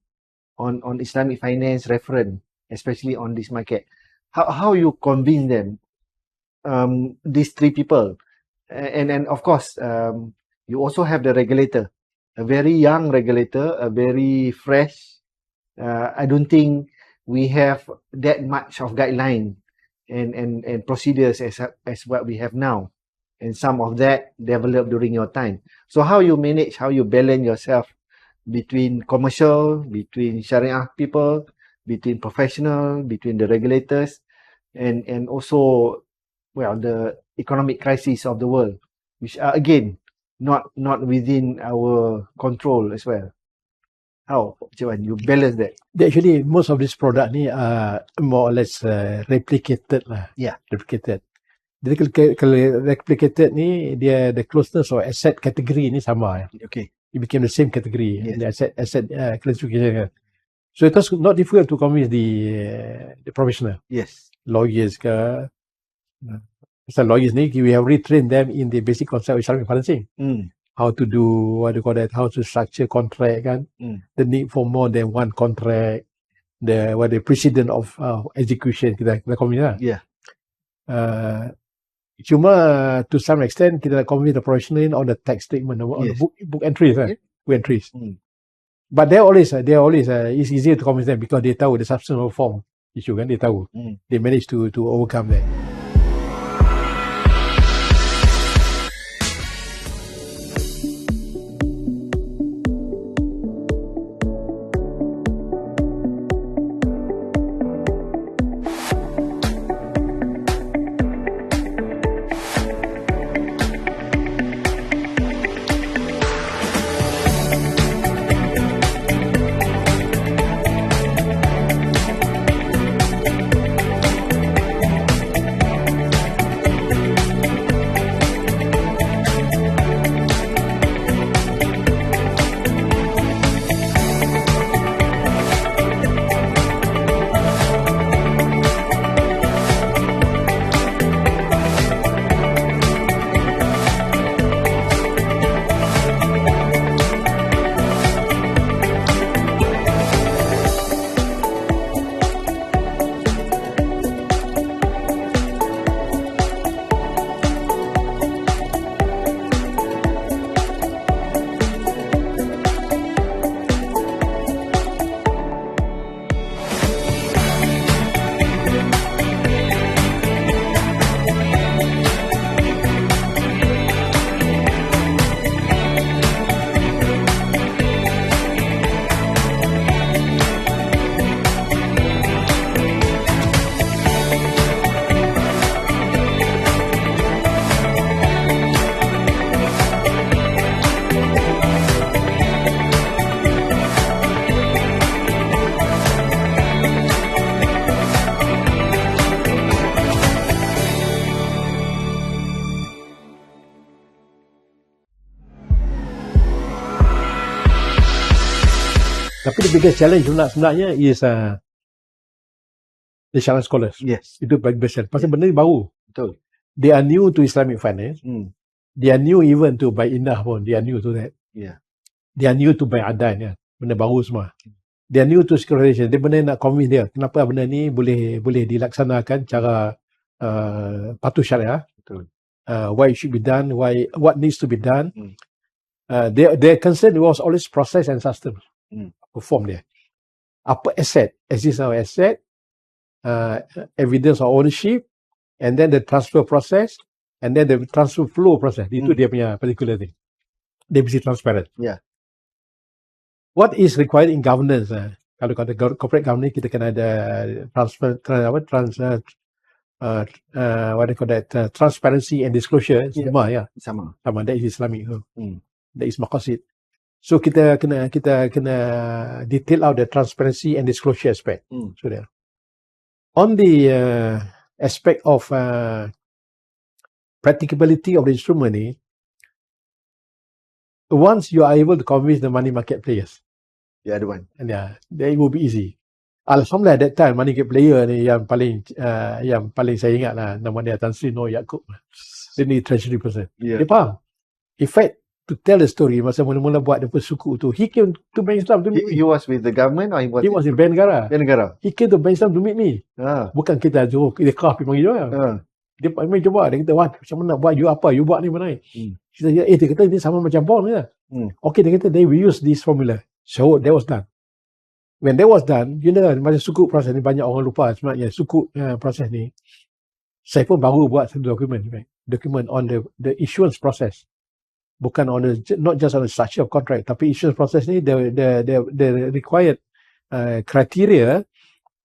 on Islamic finance reference, especially on this market. How you convince them, these 3 people, and of course you also have the regulator, a very young regulator, a very fresh. I don't think we have that much of guideline and procedures as what we have now, and some of that developed during your time. So how you manage, how you balance yourself between commercial, between Sharia people, between professional, between the regulators, and also the economic crisis of the world, which are again not within our control as well. How, Cik, you balance that? Actually, most of this product ni are more or less replicated lah. Replicated. Jadi kalau replicated ni, dia the closeness or asset category ni sama. it became the same category, Yes. the asset classification. So it was not difficult to convince the professional, Yes. lawyers pasal lawyers ni, we have retrained them in the basic concept of Islamic financing. How to do, what do you call that, how to structure contract kan, the need for more than one contract, the precedent of execution, kita convince lah. Yeah. Cuma to some extent kita nak convince the professional on the tax statement, on the book entries lah, book entries. But they're always it's easier to convince them because they tahu the substance of form issue kan, they tahu. They manage to overcome that. Tapi the biggest challenge sebenarnya is the Sharia scholars. Yes. Itu big challenge. Pasal benda ni baru. Betul. They are new to Islamic finance. They are new even to buy indah pun. They are new to that. Yeah. They are new to buy adan ya. Benda baru semua. They are new to securitization. Dia benda nak convince dia. Kenapa benda ni boleh dilaksanakan cara patuh syariah. Betul. Why it should be done. What needs to be done. Their concern was always process and system. Perform dia. Apa asset? Existing asset, evidence of ownership, and then the transfer process, and then the transfer flow process. Itu dia punya particular thing. Dia mesti transparent. Yeah. What is required in governance? Kalau kata corporate governance, kita kena ada transparency and disclosure. Sama. That is Islamic. That is maqasid. So kita kena detail out the transparency and disclosure aspect. So there. On the aspect of practicability of the instrument ni, once you are able to convince the money market players, the other one, and then it will be easy. Alhamdulillah, that time money market player ni yang paling saya ingat lah, nama dia Tan Sri Noor Yaakob. Dia ni treasury person. Dia faham. In fact, to tell the story, masa mula-mula buat dia suku tu, he came to Bank Islam to meet me. He was with the government or he was in Bank Negara. He came to Bank Islam to meet me. Bukan kita Johor, kita kerah pergi panggil dia. Dia main coba, dia kata, Wan, macam mana buat, you apa, you buat ni mana ni? Dia kata, dia sama macam bond ke? Okay, dia kata, they will use this formula. So, that was done. When that was done, you know, macam sukuk proses ni, banyak orang lupa sebenarnya, sukuk proses ni, saya pun baru buat satu dokumen on the issuance process. Bukan on not just on the structure of contract, tapi issuance process ni the required criteria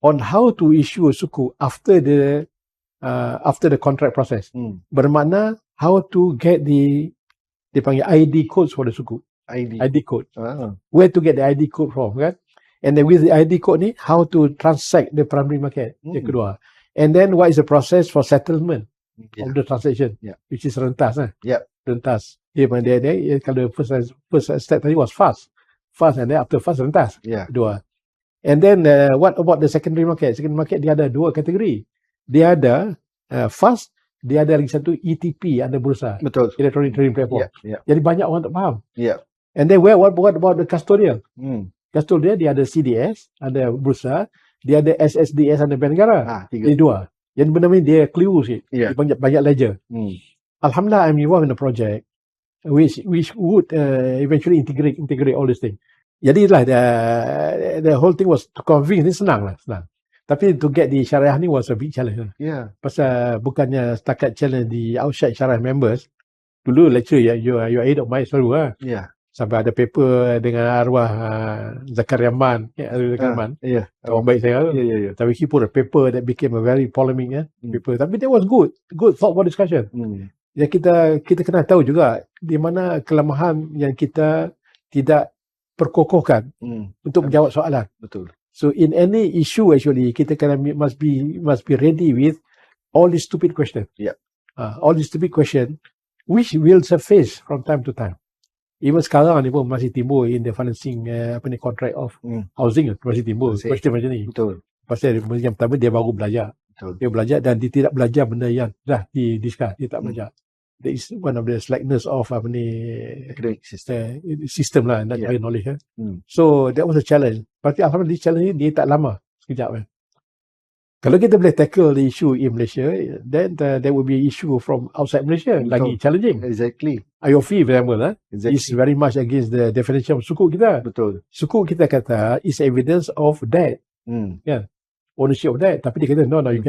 on how to issue a suku after the contract process. Bermakna how to get dia panggil ID codes for the suku. ID code. Where to get the ID code from, kan? And then with the ID code ni, how to transact the primary market. Yang kedua. And then what is the process for settlement of the transaction, which is rentas. Rentas. Kalau first step tadi was fast, and then after fast rentas. Yeah. Dua. And then what about the secondary market? Secondary market dia ada dua kategori. Dia ada fast, dia ada lagi satu ETP, ada bursa. Betul. Electronic Trading Platform. Yeah. Jadi banyak orang tak faham. Yeah. And then what about the custodial? Custodial dia ada CDS, ada bursa, dia ada SSDS, ada bank negara. Tiga. Jadi dua. Yang benar-benar dia keliru sikit. Yeah. Banyak ledger. Alhamdulillah, I'm involved in a project which would eventually integrate all these things. Jadi lah the whole thing was to convince ni senang. Tapi to get the syariah ni was a big challenge. Yeah. Pasal bukannya setakat challenge di outside syariah members. Dulu lecture you are aid of my selalu lah. Yeah. Sampai ada paper dengan arwah Zakaria Man. Yeah. Kawan baik saya. Yeah. Tapi he put a paper that became a very polemic paper. Tapi that was good thought for discussion. Ya kita kena tahu juga di mana kelemahan yang kita tidak perkokohkan untuk menjawab soalan. Betul. So in any issue actually kita must be ready with all these stupid questions. Yeah. All these stupid questions which will surface from time to time. Even sekarang ni pun masih timbul in the financing contract of housing masih timbul question macam ni. Betul. Pasal yang pertama dia baru belajar. Betul. Dia belajar dan dia tidak belajar benda yang dah di-discuss, dia tak belajar. That is one of the slackness of academic system lah, not knowledge. So that was a challenge. Tapi alhamdulillah this challenge ni dia tak lama, sekejap. Kalau kita boleh tackle the issue in Malaysia, then there will be issue from outside Malaysia lagi challenging. Exactly. IOFI for example, exactly. is very much against the definition of sukuk kita. Betul. Sukuk kita kata is evidence of debt. Ownership of that, tapi dia kata no, you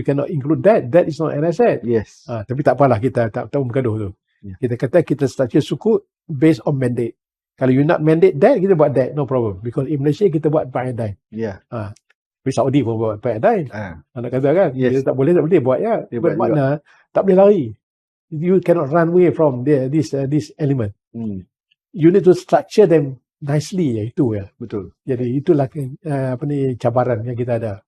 cannot include that is not an asset. Yes. Tapi tak apalah, kita tak tahu bergaduh tu. Kita kata kita structure sukuk based on mandate. Kalau you nak mandate that, kita buat that, no problem, because in Malaysia kita buat buy and die. Tapi Saudi pun buat buy and die. Nak kata kan, kita tak boleh buat ya. Bermakna tak boleh lari. You cannot run away from this element. You need to structure them nicely, itu ya. Betul. Jadi itulah cabaran yang kita ada.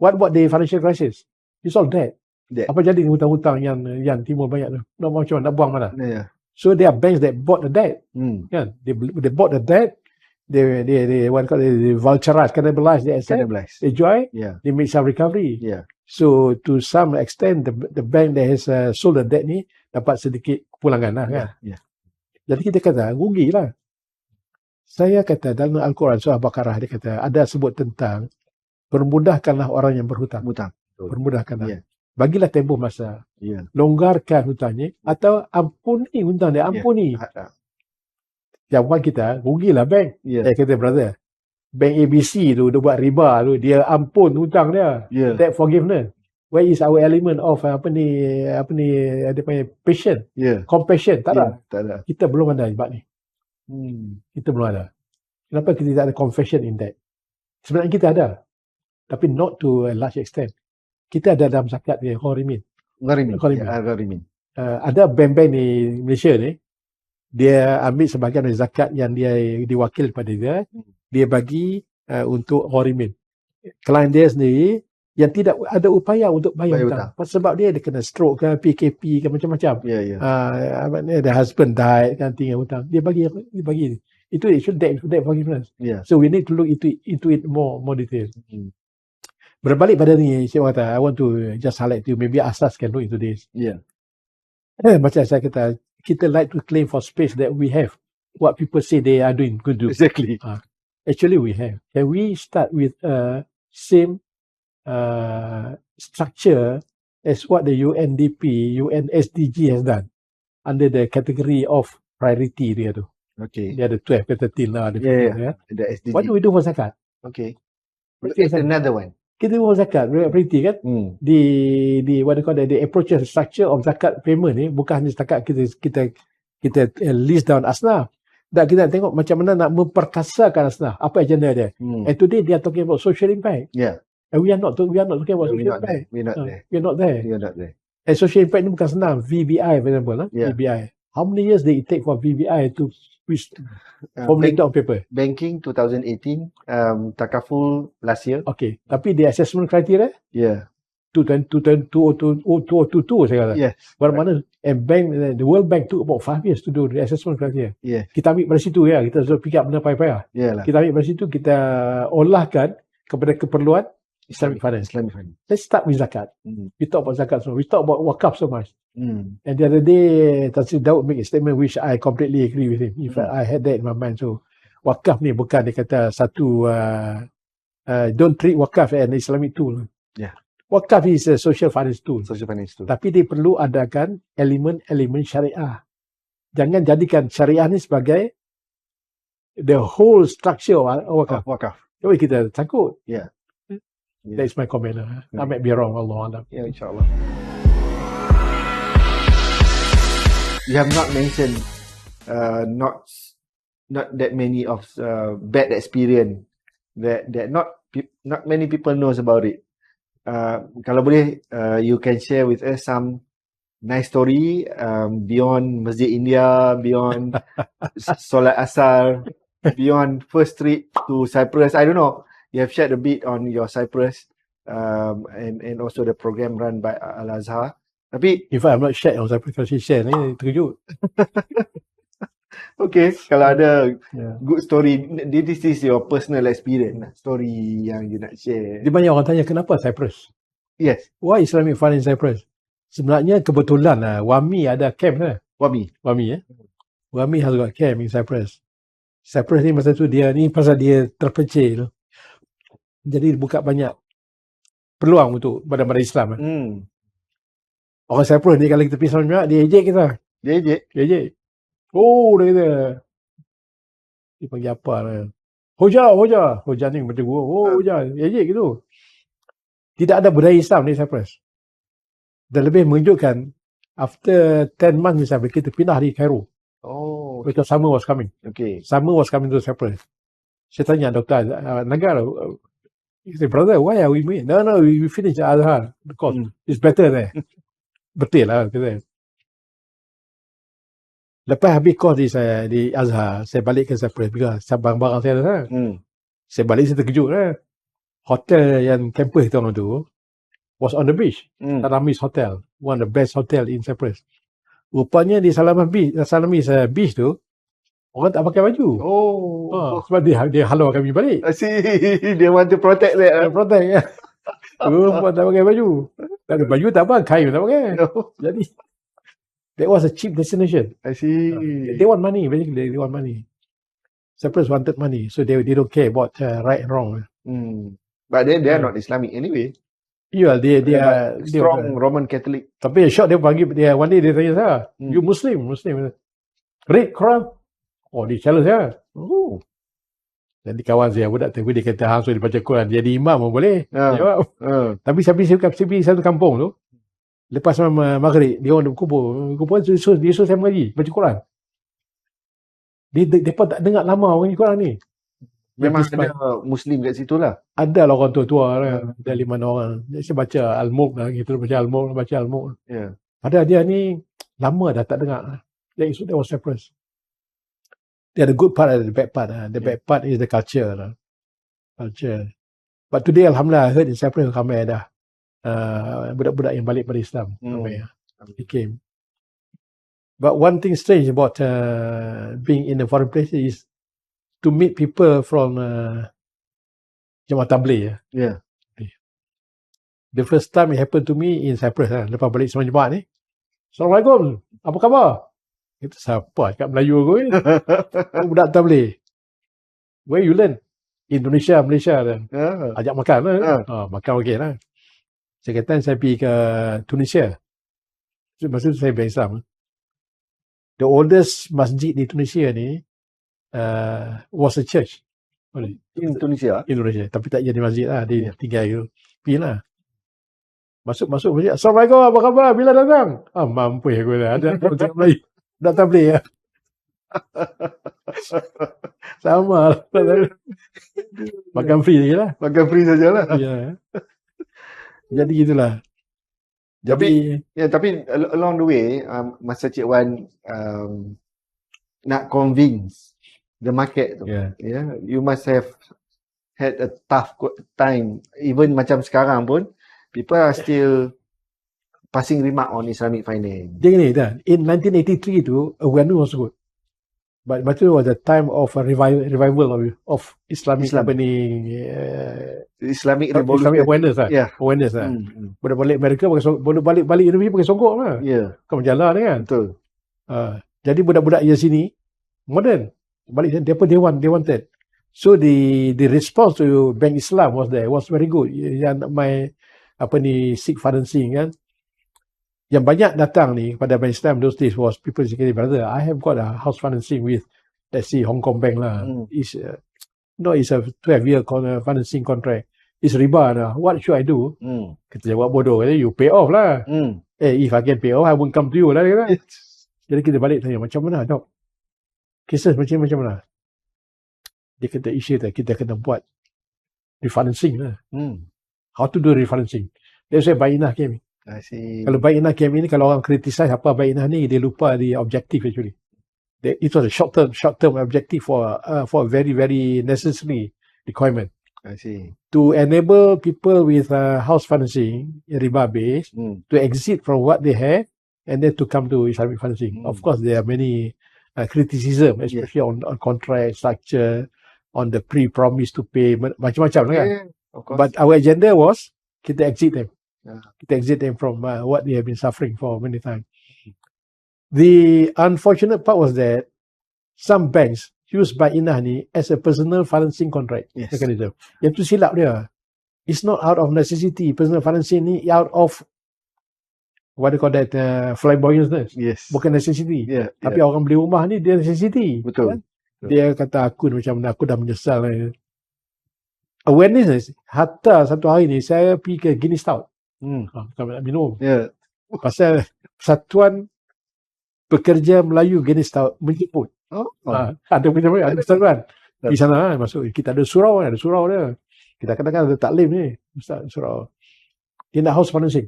What about the financial crisis? It's all debt. Apa jadi hutang-hutang yang timbul banyak tu? Macam mana nak buang mana? So there are banks that bought the debt. Kan? They bought the debt. They vulgarize, cannibalize the asset. They joy. They make some recovery. So to some extent the bank that has sold the debt ni dapat sedikit pulangan lah kan. Jadi kita kata rugilah. Saya kata dalam Al-Quran surah Baqarah dia kata ada sebut tentang permudahkanlah orang yang berhutang. Permudahkanlah. Bagilah tempoh masa. Longgarkan hutangnya atau ampuni hutang dia, ampuni. Jawapan kita, rugilah bank. Saya kata brother, bank ABC tu dia buat riba tu, dia ampun hutang dia. That forgiveness. Where is our element of ada panggil patient, compassion? Tak ada. Kita belum ada ibad ni. Kita belum ada. Kenapa kita tak ada confession in that? Sebenarnya kita ada, tapi not to a large extent. Kita ada dalam zakat dia gharimin. Ada bank-bank di Malaysia ni, dia ambil sebahagian dari zakat yang dia diwakil pada dia bagi untuk gharimin. Klien dia sendiri yang tidak ada upaya untuk bayar hutang. Sebab dia kena stroke ke, PKP ke, macam-macam. The husband died kan, tinggal hutang. Dia bagi. Itu actually debt forgiveness. So we need to look into it more detail. Berbalik pada ni, saya kata, I want to just highlight to you, maybe ASAS can look into this. Macam saya kata, kita like to claim for space that we have what people say they are doing good do. Exactly. Actually we have. Can we start with same structure as what the UNDP, UNSDG has done under the category of priority dia tu. Dia ada 12 ke 13 lah. The SDG. What do we do for zakat? It's another one. Kita buat zakat, priority kan? Di what they call the approach structure of zakat payment ni bukan hanya setakat kita list down asnaf. Dan kita tengok macam mana nak memperkasakan asnaf. Apa agenda dia? And today they are talking about social impact. And we are not talking about social impact. We're not there. And social impact ni bukan senang. VBI for example. VBI. How many years did it take for VBI to formulate on paper? Banking 2018, Takaful last year. Tapi the assessment criteria? 2022 saya kata. Yes. Mana and bank, the World Bank took about 5 years to do the assessment criteria. Yeah. Kita ambil dari situ ya, kita sudah pick up benda payah-payah. Yalah. Kita ambil dari situ, kita olahkan kepada keperluan Islamic finance. Let's start with zakat. We talk about zakat, so we talk about wakaf so much. And the other day, Tan Sri Daud make a statement which I completely agree with him. In fact, I had that in my mind. So wakaf ni bukan dia kata satu don't treat wakaf as an Islamic tool. Yeah. Wakaf is a social finance tool. Tapi dia perlu adakan elemen-elemen syariah. Jangan jadikan syariah ni sebagai the whole structure of wakaf. Jadi kita takut. Yeah. That is my comment. I might be wrong. Allah. Yeah, insyaAllah. You have not mentioned not that many of bad experience that not many people knows about it. Kalau boleh, you can share with us some nice story beyond Masjid India, beyond Solat Asar, beyond first trip to Cyprus. I don't know. You have shared a bit on your Cyprus and also the program run by Al-Azhar. Tapi in fact, I'm not shared on Cyprus. Kalau share ni terkejut. Okay, kalau ada good story, this is your personal experience, story yang you nak share. Dia banyak orang tanya kenapa Cyprus? Yes. Why Islamic Fund in Cyprus? Sebenarnya kebetulan WAMI ada camp lah. WAMI WAMI has got camp in Cyprus. Cyprus ni masa tu dia ni pasal dia terpencil. Jadi buka banyak peluang untuk badan-badan Islam. Orang Cyprus ni kalau kita pergi sama dia ejek kita. Dia ejek. Oh, dia kata. Dia panggil apa lah. Hoja ni macam gua. Hoja. Ejek gitu. Tidak ada budaya Islam di Cyprus. Dan lebih menunjukkan after 10 months di Cyprus, kita pindah di Cairo. Oh. Because summer was coming. Okay. Summer was coming to Cyprus. Saya tanya Dr. Nagar, he said, brother, why are we moving? No, we finished Al-Azhar. Because it's better there. Betul lah. Kata. Lepas habis course di Azhar, saya balik ke Cyprus. Because barang-barang saya ada sana. Saya balik, saya terkejut lah. Hotel yang campus kita orang tu was on the beach. Salamis Hotel. One of the best hotel in Cyprus. Rupanya di Salamis beach tu, orang tak pakai baju. Sebab dia halau kami balik. I see. Dia want to protect that. Protect, ya. Orang tak pakai baju. Tak ada baju tak apa, kain tak pakai. Jadi, that was a cheap destination. I see. They want money, basically. They want money. Cyprus wanted money. So they don't care about right and wrong. But they are not Islamic anyway. Yeah, they are strong Roman Catholic. Tapi short dia panggil dia one day dia tanya saya, you Muslim. Read Quran. Oh, dia challenge saya. Jadi kawan saya budak tu dia kata hang suruh dia baca Quran, jadi imam pun boleh. Jawab. Tapi sampai satu kampung tu, lepas maghrib dia orang kubur dia suruh saya mengaji, baca Quran. Dia pun tak dengar lama orang Quran ni. Memang ada Muslim kat situ lah. Ada lah orang tua-tua lah. Ada 5 orang. Saya baca Al-Mulk lah. Kita baca Al-Mulk. Yeah. Ada dia ni lama dah tak dengar. That was Cyprus. They had a good part and the bad part. The bad part is the culture. Culture. But today, Alhamdulillah, I heard in Cyprus ramai dah budak-budak yang balik pada Islam. Ramai came. But one thing strange about being in a foreign place is to meet people from Jemaah Tabligh. Yeah. The first time it happened to me in Cyprus. Lepas balik semua jemaah ni. Assalamualaikum. Apa khabar? Itu siapa? Kat Melayu aku ni. Budak Tabligh. Where you learn? Indonesia, Malaysia. Ajak makan lah. Makan okey lah. Saya kata saya pergi ke Tunisia. Masa tu saya belajar Islam. The oldest masjid di Tunisia ni was a church. Indonesia. Tapi tak jadi masjid lah. Dia tinggal gitu. Pergi lah. Masuk masjid. Assalamualaikum, apa khabar? Bila datang? Mampu aku dah. Ada orang Melayu. Dah tabligh lah. Sama lah. Makan free je lah. Makan free sajalah. Ya. Jadi gitulah. Tapi along the way, masa Cik Wan nak convince the market tu, you must have had a tough time. Even macam sekarang pun, people are still passing remark on Islamic finance. Dia gini dah. In 1983 tu, awareness was good. But it was the time of a revival of Islamic Islam. apa ni, Islamic revolution. Islamic awareness lah. Yeah. Awareness lah. Boleh balik Amerika boleh balik Indonesia pakai songkok lah. Yeah. Kau berjalan ni kan. Betul. Jadi budak-budak yang sini modern. Balik dia apa they wanted. So the response to Bank Islam was very good. Yang my apa ni Sikh financing kan. Yang banyak datang ni pada Bank Islam those days was people saying, brother, I have got a house financing with let's say Hong Kong Bank lah. It's it's a 12-year financing contract. It's riba lah. What should I do? Kita jawab bodoh. You pay off lah. If I can pay off, I won't come to you lah. Jadi kita balik tanya, macam mana dok? Cases macam mana? Dia kata issue kita kena buat refinancing lah. How to do refinancing? That's why Bainah came. I see. Kalau Bainah came ini, kalau orang criticize apa Bainah ni, dia lupa the objective actually. It was a short-term objective for a very, very necessary requirement. I see. To enable people with house financing, riba based, to exit from what they have and then to come to Islamic financing. Of course, there are many criticism, especially on contract structure, on the pre-promise to pay, macam-macam kan. Of course. But our agenda was kita exit them. Kita exit them from what they have been suffering for many times. The unfortunate part was that some banks use Bainah ni as a personal financing contract mechanism. Yang tu silap dia. It's not out of necessity. Personal financing ni out of what do you call that, flamboyantness. Yes. Bukan necessity. Tapi Yeah. orang beli rumah ni dia necessity. Betul. Kan? Dia kata aku macam mana, aku dah menyesal. Awareness, hatta satu hari ni saya pergi ke Guinness Stout. Kalau nak minum. Yeah. Pasal Persatuan Pekerja Melayu Guinness Stout menjemput. Ada persatuan. Di sana masuk. Kita ada surau dia. Kita kadang-kadang ada taklim ni. Ustaz, surau. Dia nak house financing.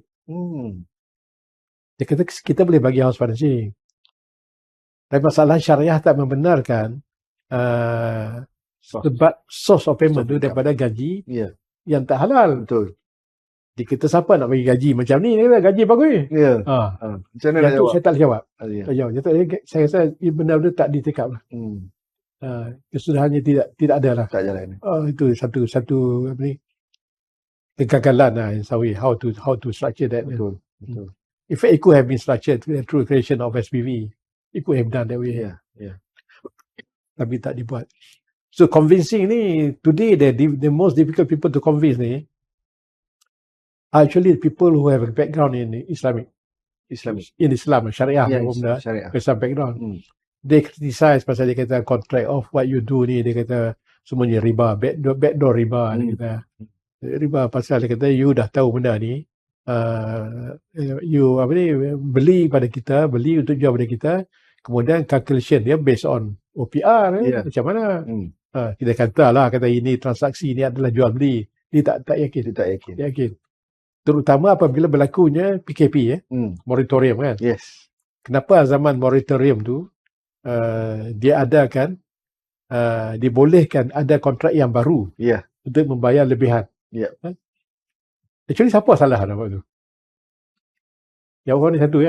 Dia kata kita boleh bagi house financing. Tapi masalah syariah tak membenarkan sebab source of payment tu daripada gaji yang tak halal. Betul. Jadi kita siapa nak bagi gaji macam ni? Dia kata gaji bagus. Macam mana nak jawab? Saya tak boleh jawab. Saya rasa benda-benda tak ditekap lah. Kesudahannya tidak ada lah. Tak jalan. Itu satu apa ni, kegagalan lah in some way, how to structure that. Betul. In fact, it could have been structured through creation of SPV. It could have done that way. Tapi tak dibuat. So convincing ni, today the most difficult people to convince ni are actually people who have a background in Islam, Syariah, Syariah. Islam background. They criticize pasal dia kata contract of what you do ni, dia kata semuanya riba, backdoor riba. Dia kata riba pasal dia kata you dah tahu benda ni, you apa ni, beli untuk jual pada kita, kemudian calculation dia based on OPR macam mana. Kita kata ini transaksi ni adalah jual beli. Dia tak yakin. Terutama apabila berlakunya PKP moratorium kan. Yes. Kenapa zaman moratorium tu dia adakan dibolehkan ada kontrak yang baru untuk membayar lebihan. Actually siapa salah dalam tu? Yang orang ni satu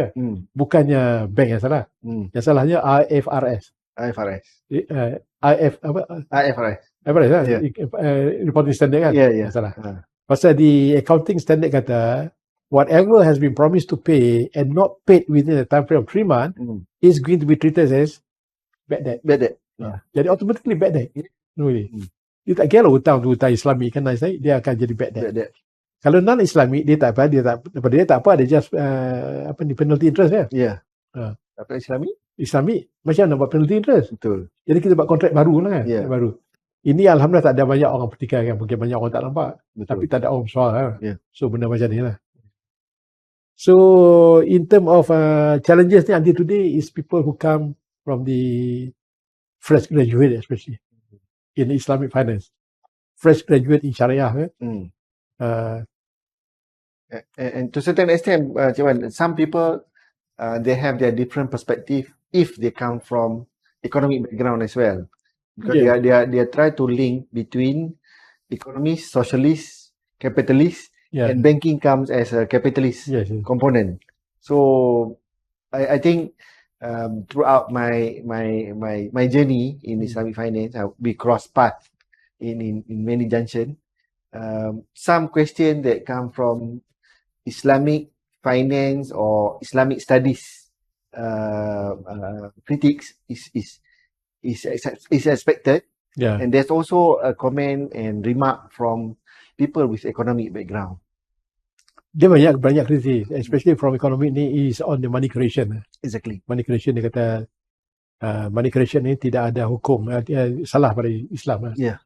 bukannya bank yang salah. Yang salahnya IFRS. Reporting standard kan? Salah. Pasal di accounting standard kata whatever has been promised to pay and not paid within the time frame of 3 months is going to be treated as bad debt. Jadi automatically bad debt. Dia tak kira hutang tu hutang Islami kan, dia akan jadi bad debt. Kalau non-Islami dia tak apa, dia just penalty interest Tapi Islami macam nak buat penalty interest. Betul. Jadi kita buat kontrak baru lah kan. Baru. Ini alhamdulillah tak ada banyak orang pertikaikan, mungkin banyak orang tak nampak. Betul. Tapi tak ada orang soal lah. So benda macam ni lah. So in term of challenges ni until today is people who come from the fresh graduate especially in Islamic finance. Fresh graduate in Syariah. And to a certain extent, some people they have their different perspective if they come from economic background as well. Because they try to link between economist, socialist, capitalist Yeah. and banking comes as a capitalist Yes. component. So I think throughout my journey in Islamic finance, we cross path in many junction. Some question that come from Islamic finance or Islamic studies critics is expected. Yeah. And there's also a comment and remark from people with economic background. Dia banyak kritik, especially from economic ni is on the money creation. Exactly. Money creation, dia kata money creation ni tidak ada hukum, dia salah pada Islam. Yeah.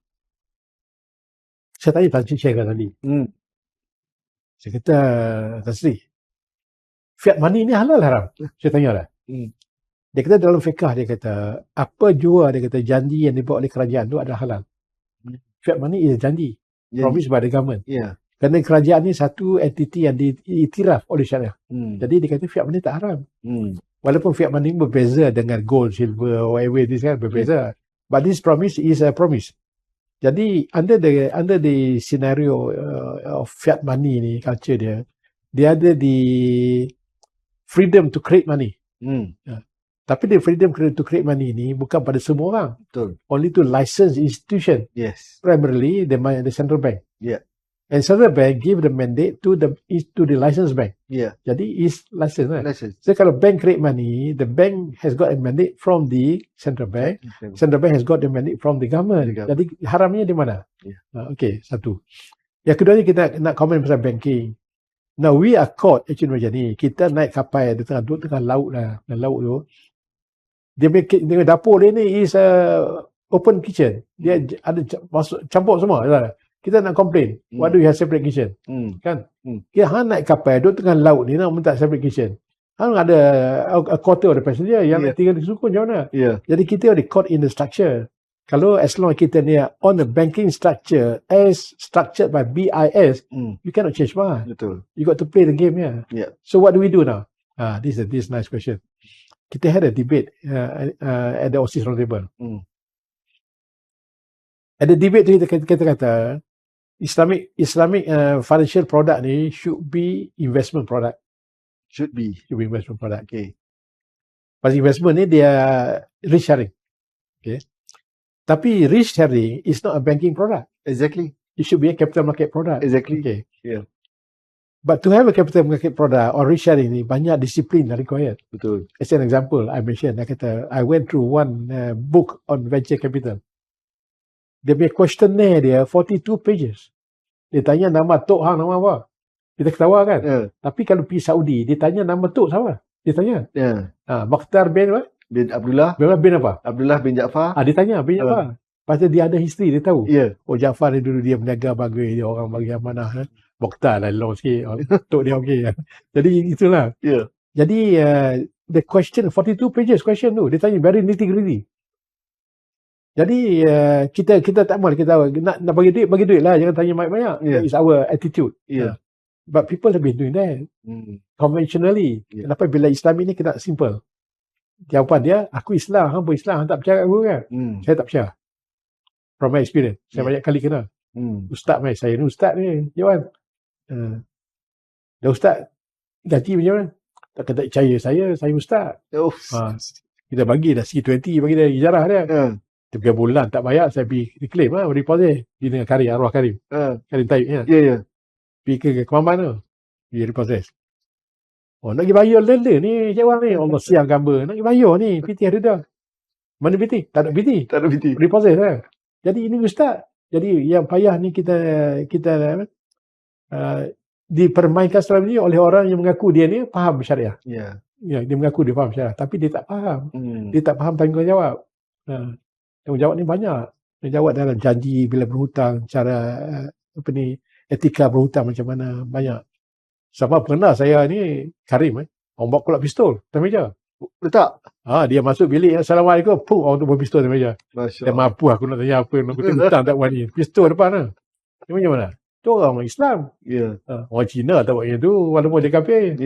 Saya tanya Tan Sri kan tadi. Saya kata, Tan Sri, fiat money ni halal haram? Saya tanya lah. Dia kata dalam fiqah, dia kata apa jua, dia kata janji yang dibuat oleh kerajaan tu adalah halal. Fiat money is janji, promised by the government. Yeah. Kerana kerajaan ni satu entiti yang diiktiraf oleh syariah. Jadi dia kata fiat money tak haram. Walaupun fiat money berbeza dengan gold, silver, whatever it is kan, berbeza. But this promise is a promise. Jadi under the scenario of fiat money ni, culture dia ada the freedom to create money. Tapi the freedom to create money ni bukan pada semua orang. Betul. Only to licensed institution. Yes. Primarily the central bank. Yeah. And central bank give the mandate to the licensed bank. Yeah. Jadi is licensed kan? License. So kalau bank create money, the bank has got a mandate from the central bank. Central bank has got the mandate from the government. Jadi haramnya di mana? Yeah. Okay, satu. Yang kedua ni kita nak komen pasal banking. Now we are caught actually macam ni. Kita naik kapal di tengah laut lah. Dan laut tu, dia dapur dia ni is a open kitchen. Dia ada masuk campur semua. Kita nak complain. Why do you have separate kitchen? Kan? Kita naik kapal duduk tengah laut ni nak minta separate kitchen. Ada a quarter of the passenger yang tinggal di suku macam mana? Jadi kita ada caught in the structure. Kalau as long kita ni on the banking structure as structured by BIS, you cannot change much. Betul. You got to play the game. Yeah. So what do we do now? This is nice question. Kita had a debate at the ASAS roundtable. At the debate tu kita kata Islamic financial product ni should be investment product. Should be investment product. Okay. Pasal investment ni dia risk sharing. Okay. Tapi risk sharing is not a banking product. Exactly. It should be a capital market product. Exactly. Okay. Yeah. But to have a capital market product or risk sharing ni banyak disiplin yang required. Betul. As an example, I mentioned, I went through one book on venture capital. Dia punya questionnaire dia 42 pages. Dia tanya nama Tok Hang nama apa. Kita ketawa kan? Tapi kalau pergi Saudi, dia tanya nama Tok siapa? Dia tanya. Mokhtar bin apa? Bin Abdullah. Bin apa? Abdullah bin Jaafar. Dia tanya bin Jaafar. Pasal dia ada history, dia tahu. Oh, Jaafar ni dulu dia berniaga bagi dia orang bagi amanah. Mokhtar lah low sikit. Tok dia okey. Jadi itulah. Jadi the question 42 pages question tu, dia tanya very nitty-gritty. Jadi kita tak mahu, kita nak bagi duit lah, jangan tanya banyak-banyak. It's our attitude. But people have been doing that conventionally. Kenapa bila Islam ini kita simple? Jawapan dia, aku Islam, hang pun Islam, hang tak percaya aku kan? Saya tak percaya. From my experience, saya banyak kali kenal. Ustaz mai, saya ni ustaz ni, Johan. Dah ustaz, gaji macam mana? Tak percaya saya ustaz. Kita bagi dah C20, bagi dia ijarah dia. 3 bulan tak bayar, saya pergi claim deposit. Dia dengan Karim, arwah Karim. Karim Taib. Pergi ke mana? Pergi deposit. Oh, nak pergi bayar lele ni, Cik Wan ni. Allah siang gambar. Nak pergi bayar ni, PT ada dah. Mana PT? Tak ada PT. Deposit lah. Jadi ini ustaz. Jadi yang payah ni kita dipermainkan selama ni oleh orang yang mengaku dia ni faham syariah. Dia mengaku dia faham syariah. Tapi dia tak faham. Dia tak faham tanggungjawab. Tanggungjawab ni banyak. Tanggungjawab dalam janji bila berhutang, cara etika berhutang macam mana, banyak. Sama pernah saya ni Karim orang bawa pula pistol atas meja. Letak? Dia masuk bilik, Assalamualaikum, pum, orang tu bawa pistol atas meja. Dia mampu aku nak tanya apa, nak hutang tak buat ni. Pistol depan lah. Dia macam mana? Tu orang Islam. Orang Cina tak buat yang tu, walaupun dia kafir.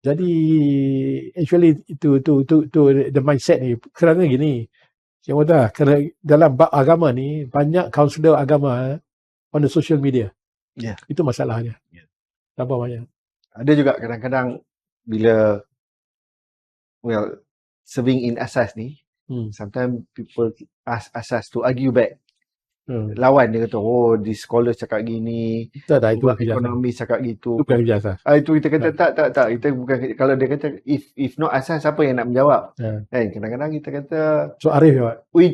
Jadi actually itu the mindset ni. Kerana gini, saya kata kerana dalam bab agama ni banyak kaunselor agama on the social media. Yeah. Itu masalahnya. Tambah banyak. Ada juga kadang-kadang bila serving in ASAS ni, sometimes people ask ASAS to argue back. Lawan, dia kata, this scholar cakap gini, itu ekonomi cakap gitu. Itu bukan kerja ASAS. Itu kita kata tak. Kita bukan, kalau dia kata if not ASAS, siapa yang nak menjawab? Kadang-kadang kita kata, so Arif ya, we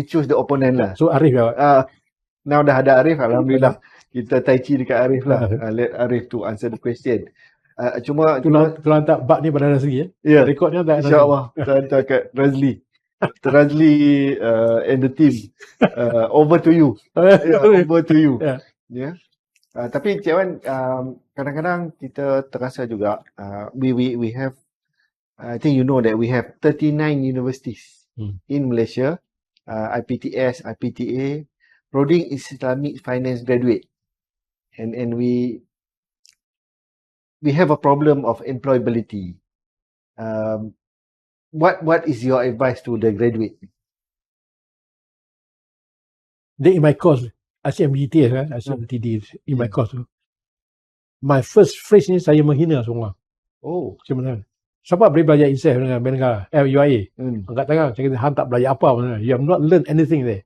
choose the opponent lah. So Arif ya, now dah ada Arif, alhamdulillah. Kita tai chi dekat Arif lah. Let Arif to answer the question. Cuma kalau hantar bak ni pada Razli ya. Rekodnya tak InsyaAllah kita hantar kat Razli. Razli and the team. Over to you. Over to you. Yeah. Tapi Cik Wan, kadang-kadang kita terasa juga we have, I think you know that we have 39 universities in Malaysia, IPTS, IPTA, prodding Islamic finance graduate. And we have a problem of employability. What is your advice to the graduate? In my course, ASMGT, in my course, my first phrase ni saya menghina semua. Sebenarnya. Sebab boleh belajar insaf dengan Bengal, UIA. Angkat tangan, saya kata, Han tak belajar apa sebenarnya. You have not learned anything there.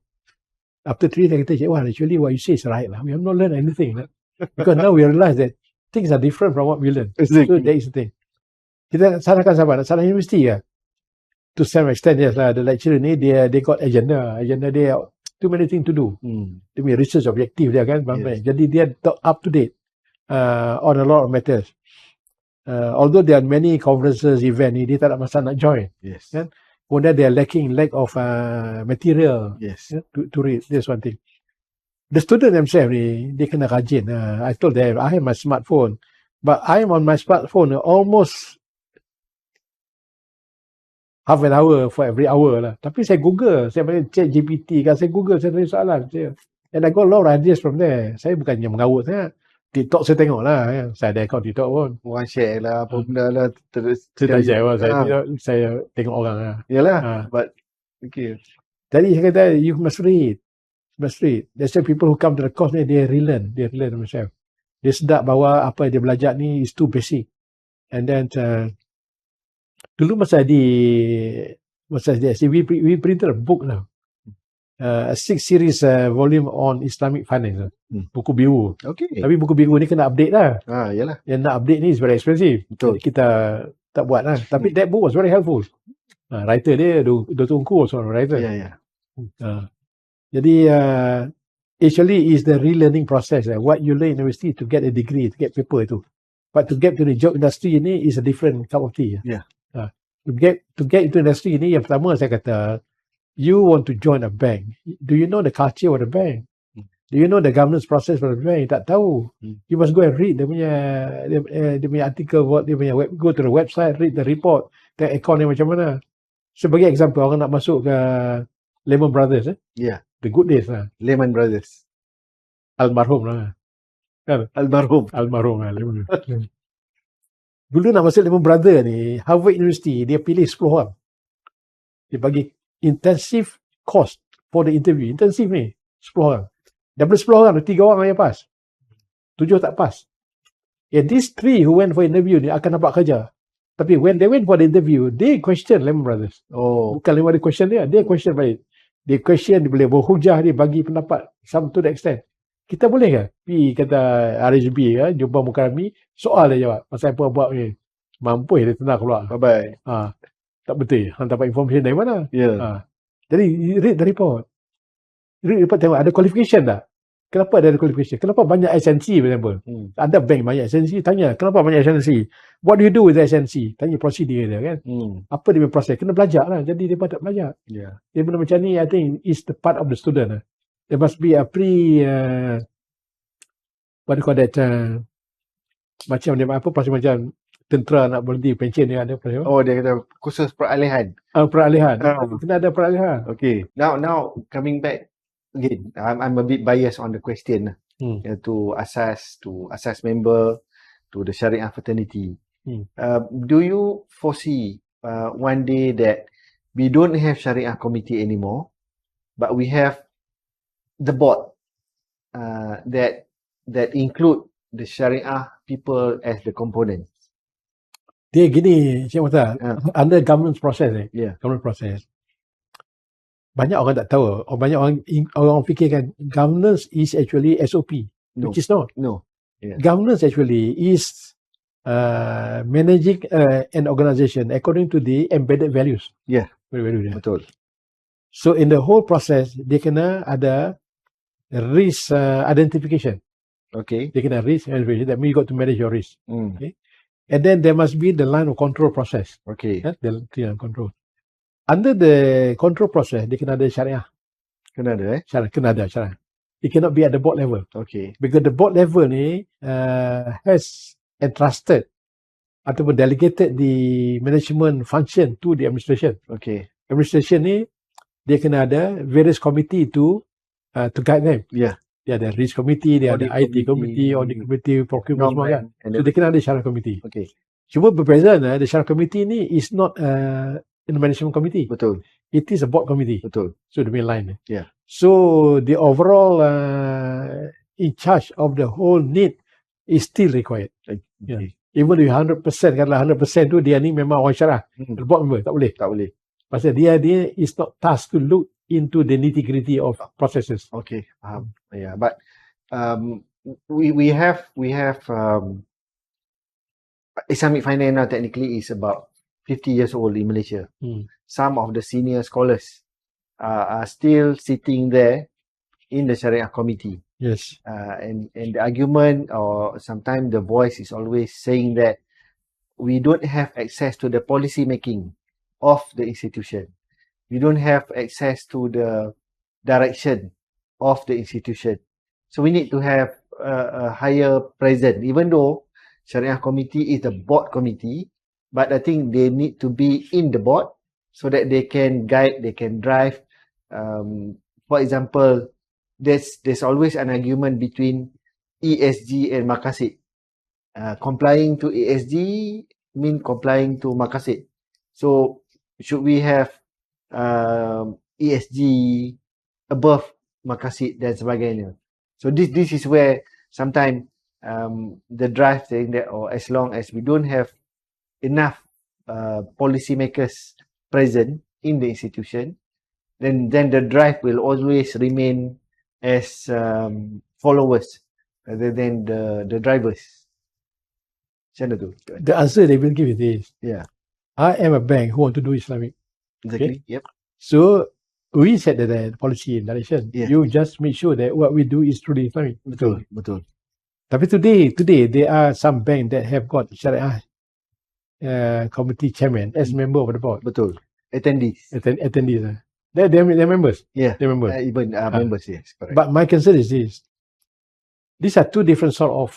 After 3 days, I kata, Cik Wan, actually what you say is right lah. We have not learned anything. Because now we realize that things are different from what we learn. Exactly. So that is the thing. Kita salahkan sahabat, salah universiti kan? To some extent, yes lah. The lecturer ni, they got agenda. Agenda dia, too many things to do. Dia punya research objective dia kan. Yes. Jadi dia up to date on a lot of matters. Although there are many conferences, event ni, dia tak ada masa nak join. Yes. Kan? Kemudian they are lack of material. Yes. To read. That's one thing. The student themselves ni, they kena rajin. I told them, I have my smartphone. But I am on my smartphone almost half an hour for every hour lah. Tapi saya Google, saya cek GPT kan, saya Google, saya tanya soalan. And I got a lot of ideas from there. Saya bukannya mengarut sangat. TikTok saya tengok lah. Ya. Saya ada account TikTok pun. Orang share lah, apa benda lah. Saya tak share pun. Saya tengok orang lah. Yalah. But, okay. Jadi saya kata, you must read. There's some people who come to the course ni, they relearn themselves. Dia sedap bahawa apa yang dia belajar ni is too basic. And then, dulu masa di we printed a book now. A 6 series volume on Islamic finance. Buku biru. Okay. Tapi buku biru ni kena update lah. Yalah. Yang nak update ni is very expensive. Betul. Jadi kita tak buat lah. Tapi that book was very helpful. Writer dia, Dr. Ungku was one writer. Yeah. Jadi, actually is the relearning process. What you learn in university to get a degree, to get paper itu. But to get to the job industry ni is a different cup of tea. Yeah. To get into industry ni, yang pertama saya kata, you want to join a bank. Do you know the culture of the bank? Do you know the governance process of the bank? Tak tahu. You must go and read dia punya article, dia punya go to the website, read the report, tengok account dia macam mana. Sebagai example, orang nak masuk ke Lehman Brothers. Yeah. The good days lah. Lehman Brothers. Almarhum lah. Kan? Almarhum lah. Dulu nak masuk Lehman Brothers ni, Harvard University, dia pilih 10 orang. Dia bagi intensive course for the interview. Intensive ni, 10 orang. Daripada 10 orang, 3 orang yang pass. 7 tak pass. And these 3 who went for interview ni akan dapat kerja. Tapi when they went for the interview, they question Lehman Brothers. Bukan Lehman Brothers question dia question balik. Dia question, dia boleh berhujah, dia bagi pendapat some to the extent. Kita boleh ke? Pergi kata RHB kan, jumpa muka kami, soal dia jawab. Pasal apa buat ni? Mampu dia tenang keluar. Bye-bye. Tak betul. Han dapat information dari mana? Yeah. Jadi read the report. Read report tengok ada qualification tak? Kenapa ada qualification? Kenapa banyak SNC for example? Ada bank banyak SNC, tanya kenapa banyak SNC? What do you do with the SNC? Tanya prosedur dia kan. Apa dia punya proses? Kena belajar lah. Jadi dia tak belajar. Yeah. Dia benda macam ni I think is the part of the student. There must be a what do you call that? Macam dia apa proses macam tentera nak berhenti pension dia ada proses. Dia kata khusus peralihan. Peralihan. Kena ada peralihan. Okay. Now coming back again, I'm a bit biased on the question to ASAS member, to the Syariah fraternity. Do you foresee one day that we don't have Syariah committee anymore, but we have the board that include the Syariah people as the components? Dia gini, Cik Mata, under government process government process. Banyak orang tak tahu, banyak orang fikirkan governance is actually SOP, which is not. No. Yeah. Governance actually is managing an organization according to the embedded values. Yeah. Value dia. Betul. So in the whole process, dia kena ada risk identification. Okay. Dia kena risk identification. That means you got to manage your risk. Okay. And then there must be the line of control process. Okay. The line of control. Under the control process, dia kena ada syariah. Kena ada Kena ada syariah. It cannot be at the board level. Okay. Because the board level ni has entrusted ataupun delegated the management function to the administration. Okay. Administration ni dia kena ada various committee to guide them. Yeah. Dia ada risk committee, dia ada IT committee, audit committee, procurement semua kan. So dia kena ada syariah committee. Okay. Cuma berbeza the syariah committee ni is not in the management committee. Betul. It is a board committee. Betul. So the main line. Yeah. So the overall in charge of the whole need is still required. Okay. Yeah. Even if 100%, katalah 100% tu dia ni memang orang syariah. The board member, tak boleh. Tak boleh. Pasal dia is not tasked to look into the nitty-gritty of processes. Okay. Yeah, but we have Islamic finance now technically is about 50 years old in Malaysia. Some of the senior scholars are still sitting there in the Sharia committee. Yes. And the argument, or sometimes the voice is always saying that we don't have access to the policy making of the institution. We don't have access to the direction of the institution. So we need to have a higher presence, even though Sharia committee is the board committee, but I think they need to be in the board so that they can guide, they can drive. For example, there's always an argument between ESG and maqasid. Complying to ESG mean complying to maqasid. So should we have ESG above maqasid dan sebagainya? So this is where sometimes the drive saying that, or as long as we don't have enough policymakers present in the institution, then the drive will always remain as followers rather than the drivers. Macam mana tu? The answer they will give is this. Yeah. I am a bank who want to do Islamic. Exactly. Okay? Yep. So we set the policy and direction. Yeah. You just make sure that what we do is truly Islamic. Betul. Tapi today there are some banks that have got Syariah committee chairman as member of the board. Betul. Attendees. Attendees. They're members. Yeah. They're members. Even members, yes. Correct. But my concern is this. These are two different sort of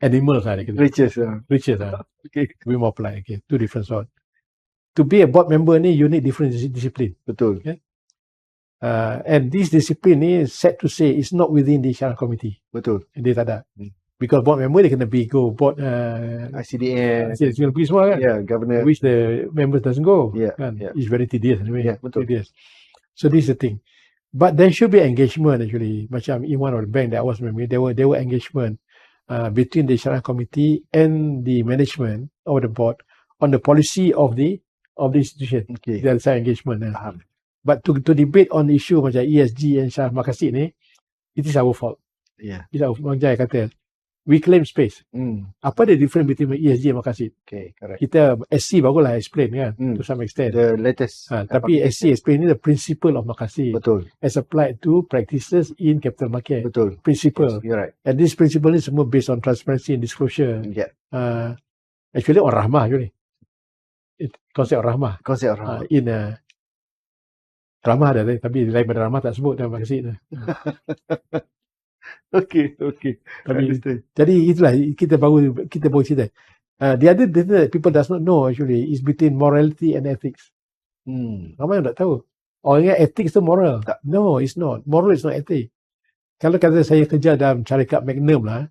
animals. Riches. Okay. To be more polite. Okay. Two different sort. To be a board member ni, you need different discipline. Betul. Okay? And this discipline ni, sad to say, is not within the Syariah committee. Betul. Dia tak ada. Because board member, dia kena go board ICDN. pergi semua kan. Yeah, governor. Which the members doesn't go. Yeah, Kan? yeah. It's very tedious anyway. Yeah, betul. Tedious. So this is the thing. But there should be engagement actually. Macam in one of the bank that I was member, there were engagement between the Syariah committee and the management of the board on the policy of the institution. Okay. There's some engagement. Faham. But to debate on the issue macam ESG and Syariah maqasid ni, it is our fault. Yeah. It's our fault. Macam saya kata, we claim space. Apa the difference between ESG and maqasid? Okay, correct. Kita SC barulah explain kan, to some extent. The latest. Tapi SC explain ni the principle of maqasid. Betul. As applied to practices in capital market. Betul. Principle. Yes, you're right. And this principle ni semua based on transparency and disclosure. Yeah. Actually on rahmah actually. Konsep rahmah. Konsep rahmah. In rahmah ada tapi lain pada rahmah tak sebut dalam maqasid. Okay. Jadi itulah kita baru cerita. The other thing that people does not know actually is between morality and ethics. Ramai orang tak tahu. Orang ingat ethics tu moral. Tak. No, it's not. Moral is not ethics. Kalau kata saya kerja dalam syarikat Magnum lah,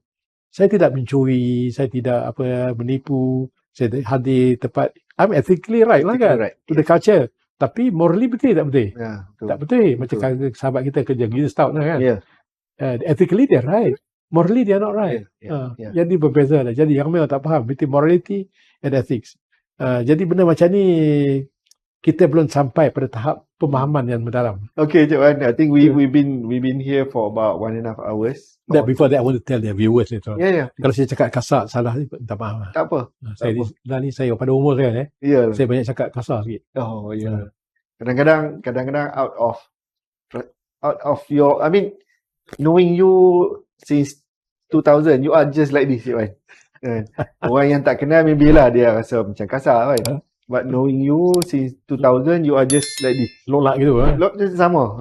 saya tidak mencuri, saya tidak menipu, saya hadir tepat. I'm ethically right lah kan. Right. To the culture. Tapi morally betul tak betul? Yeah, betul. Tak betul. Macam sahabat kita kerja Green Stout lah kan. Yeah. ethically they're right. Morally they're not right. Jadi berbeza lah. Jadi yang memang tak faham between morality and ethics. Jadi benda macam ni kita belum sampai pada tahap pemahaman yang mendalam. Okay, Cik Wan, I think we've been here for about 1.5 hours. Before that, I want to tell their viewers later. Yeah. Kalau saya cakap kasar salah, minta maaf. Tak apa. Saya pada umur saya saya banyak cakap kasar sikit. Oh, ya. Kadang-kadang out of your, I mean, knowing you since 2000, you are just like this, Cik Wan. Orang yang tak kenal maybe lah dia rasa macam kasar kan. But knowing you since 2000, you are just like this. Lolak gitu. Lolak sama.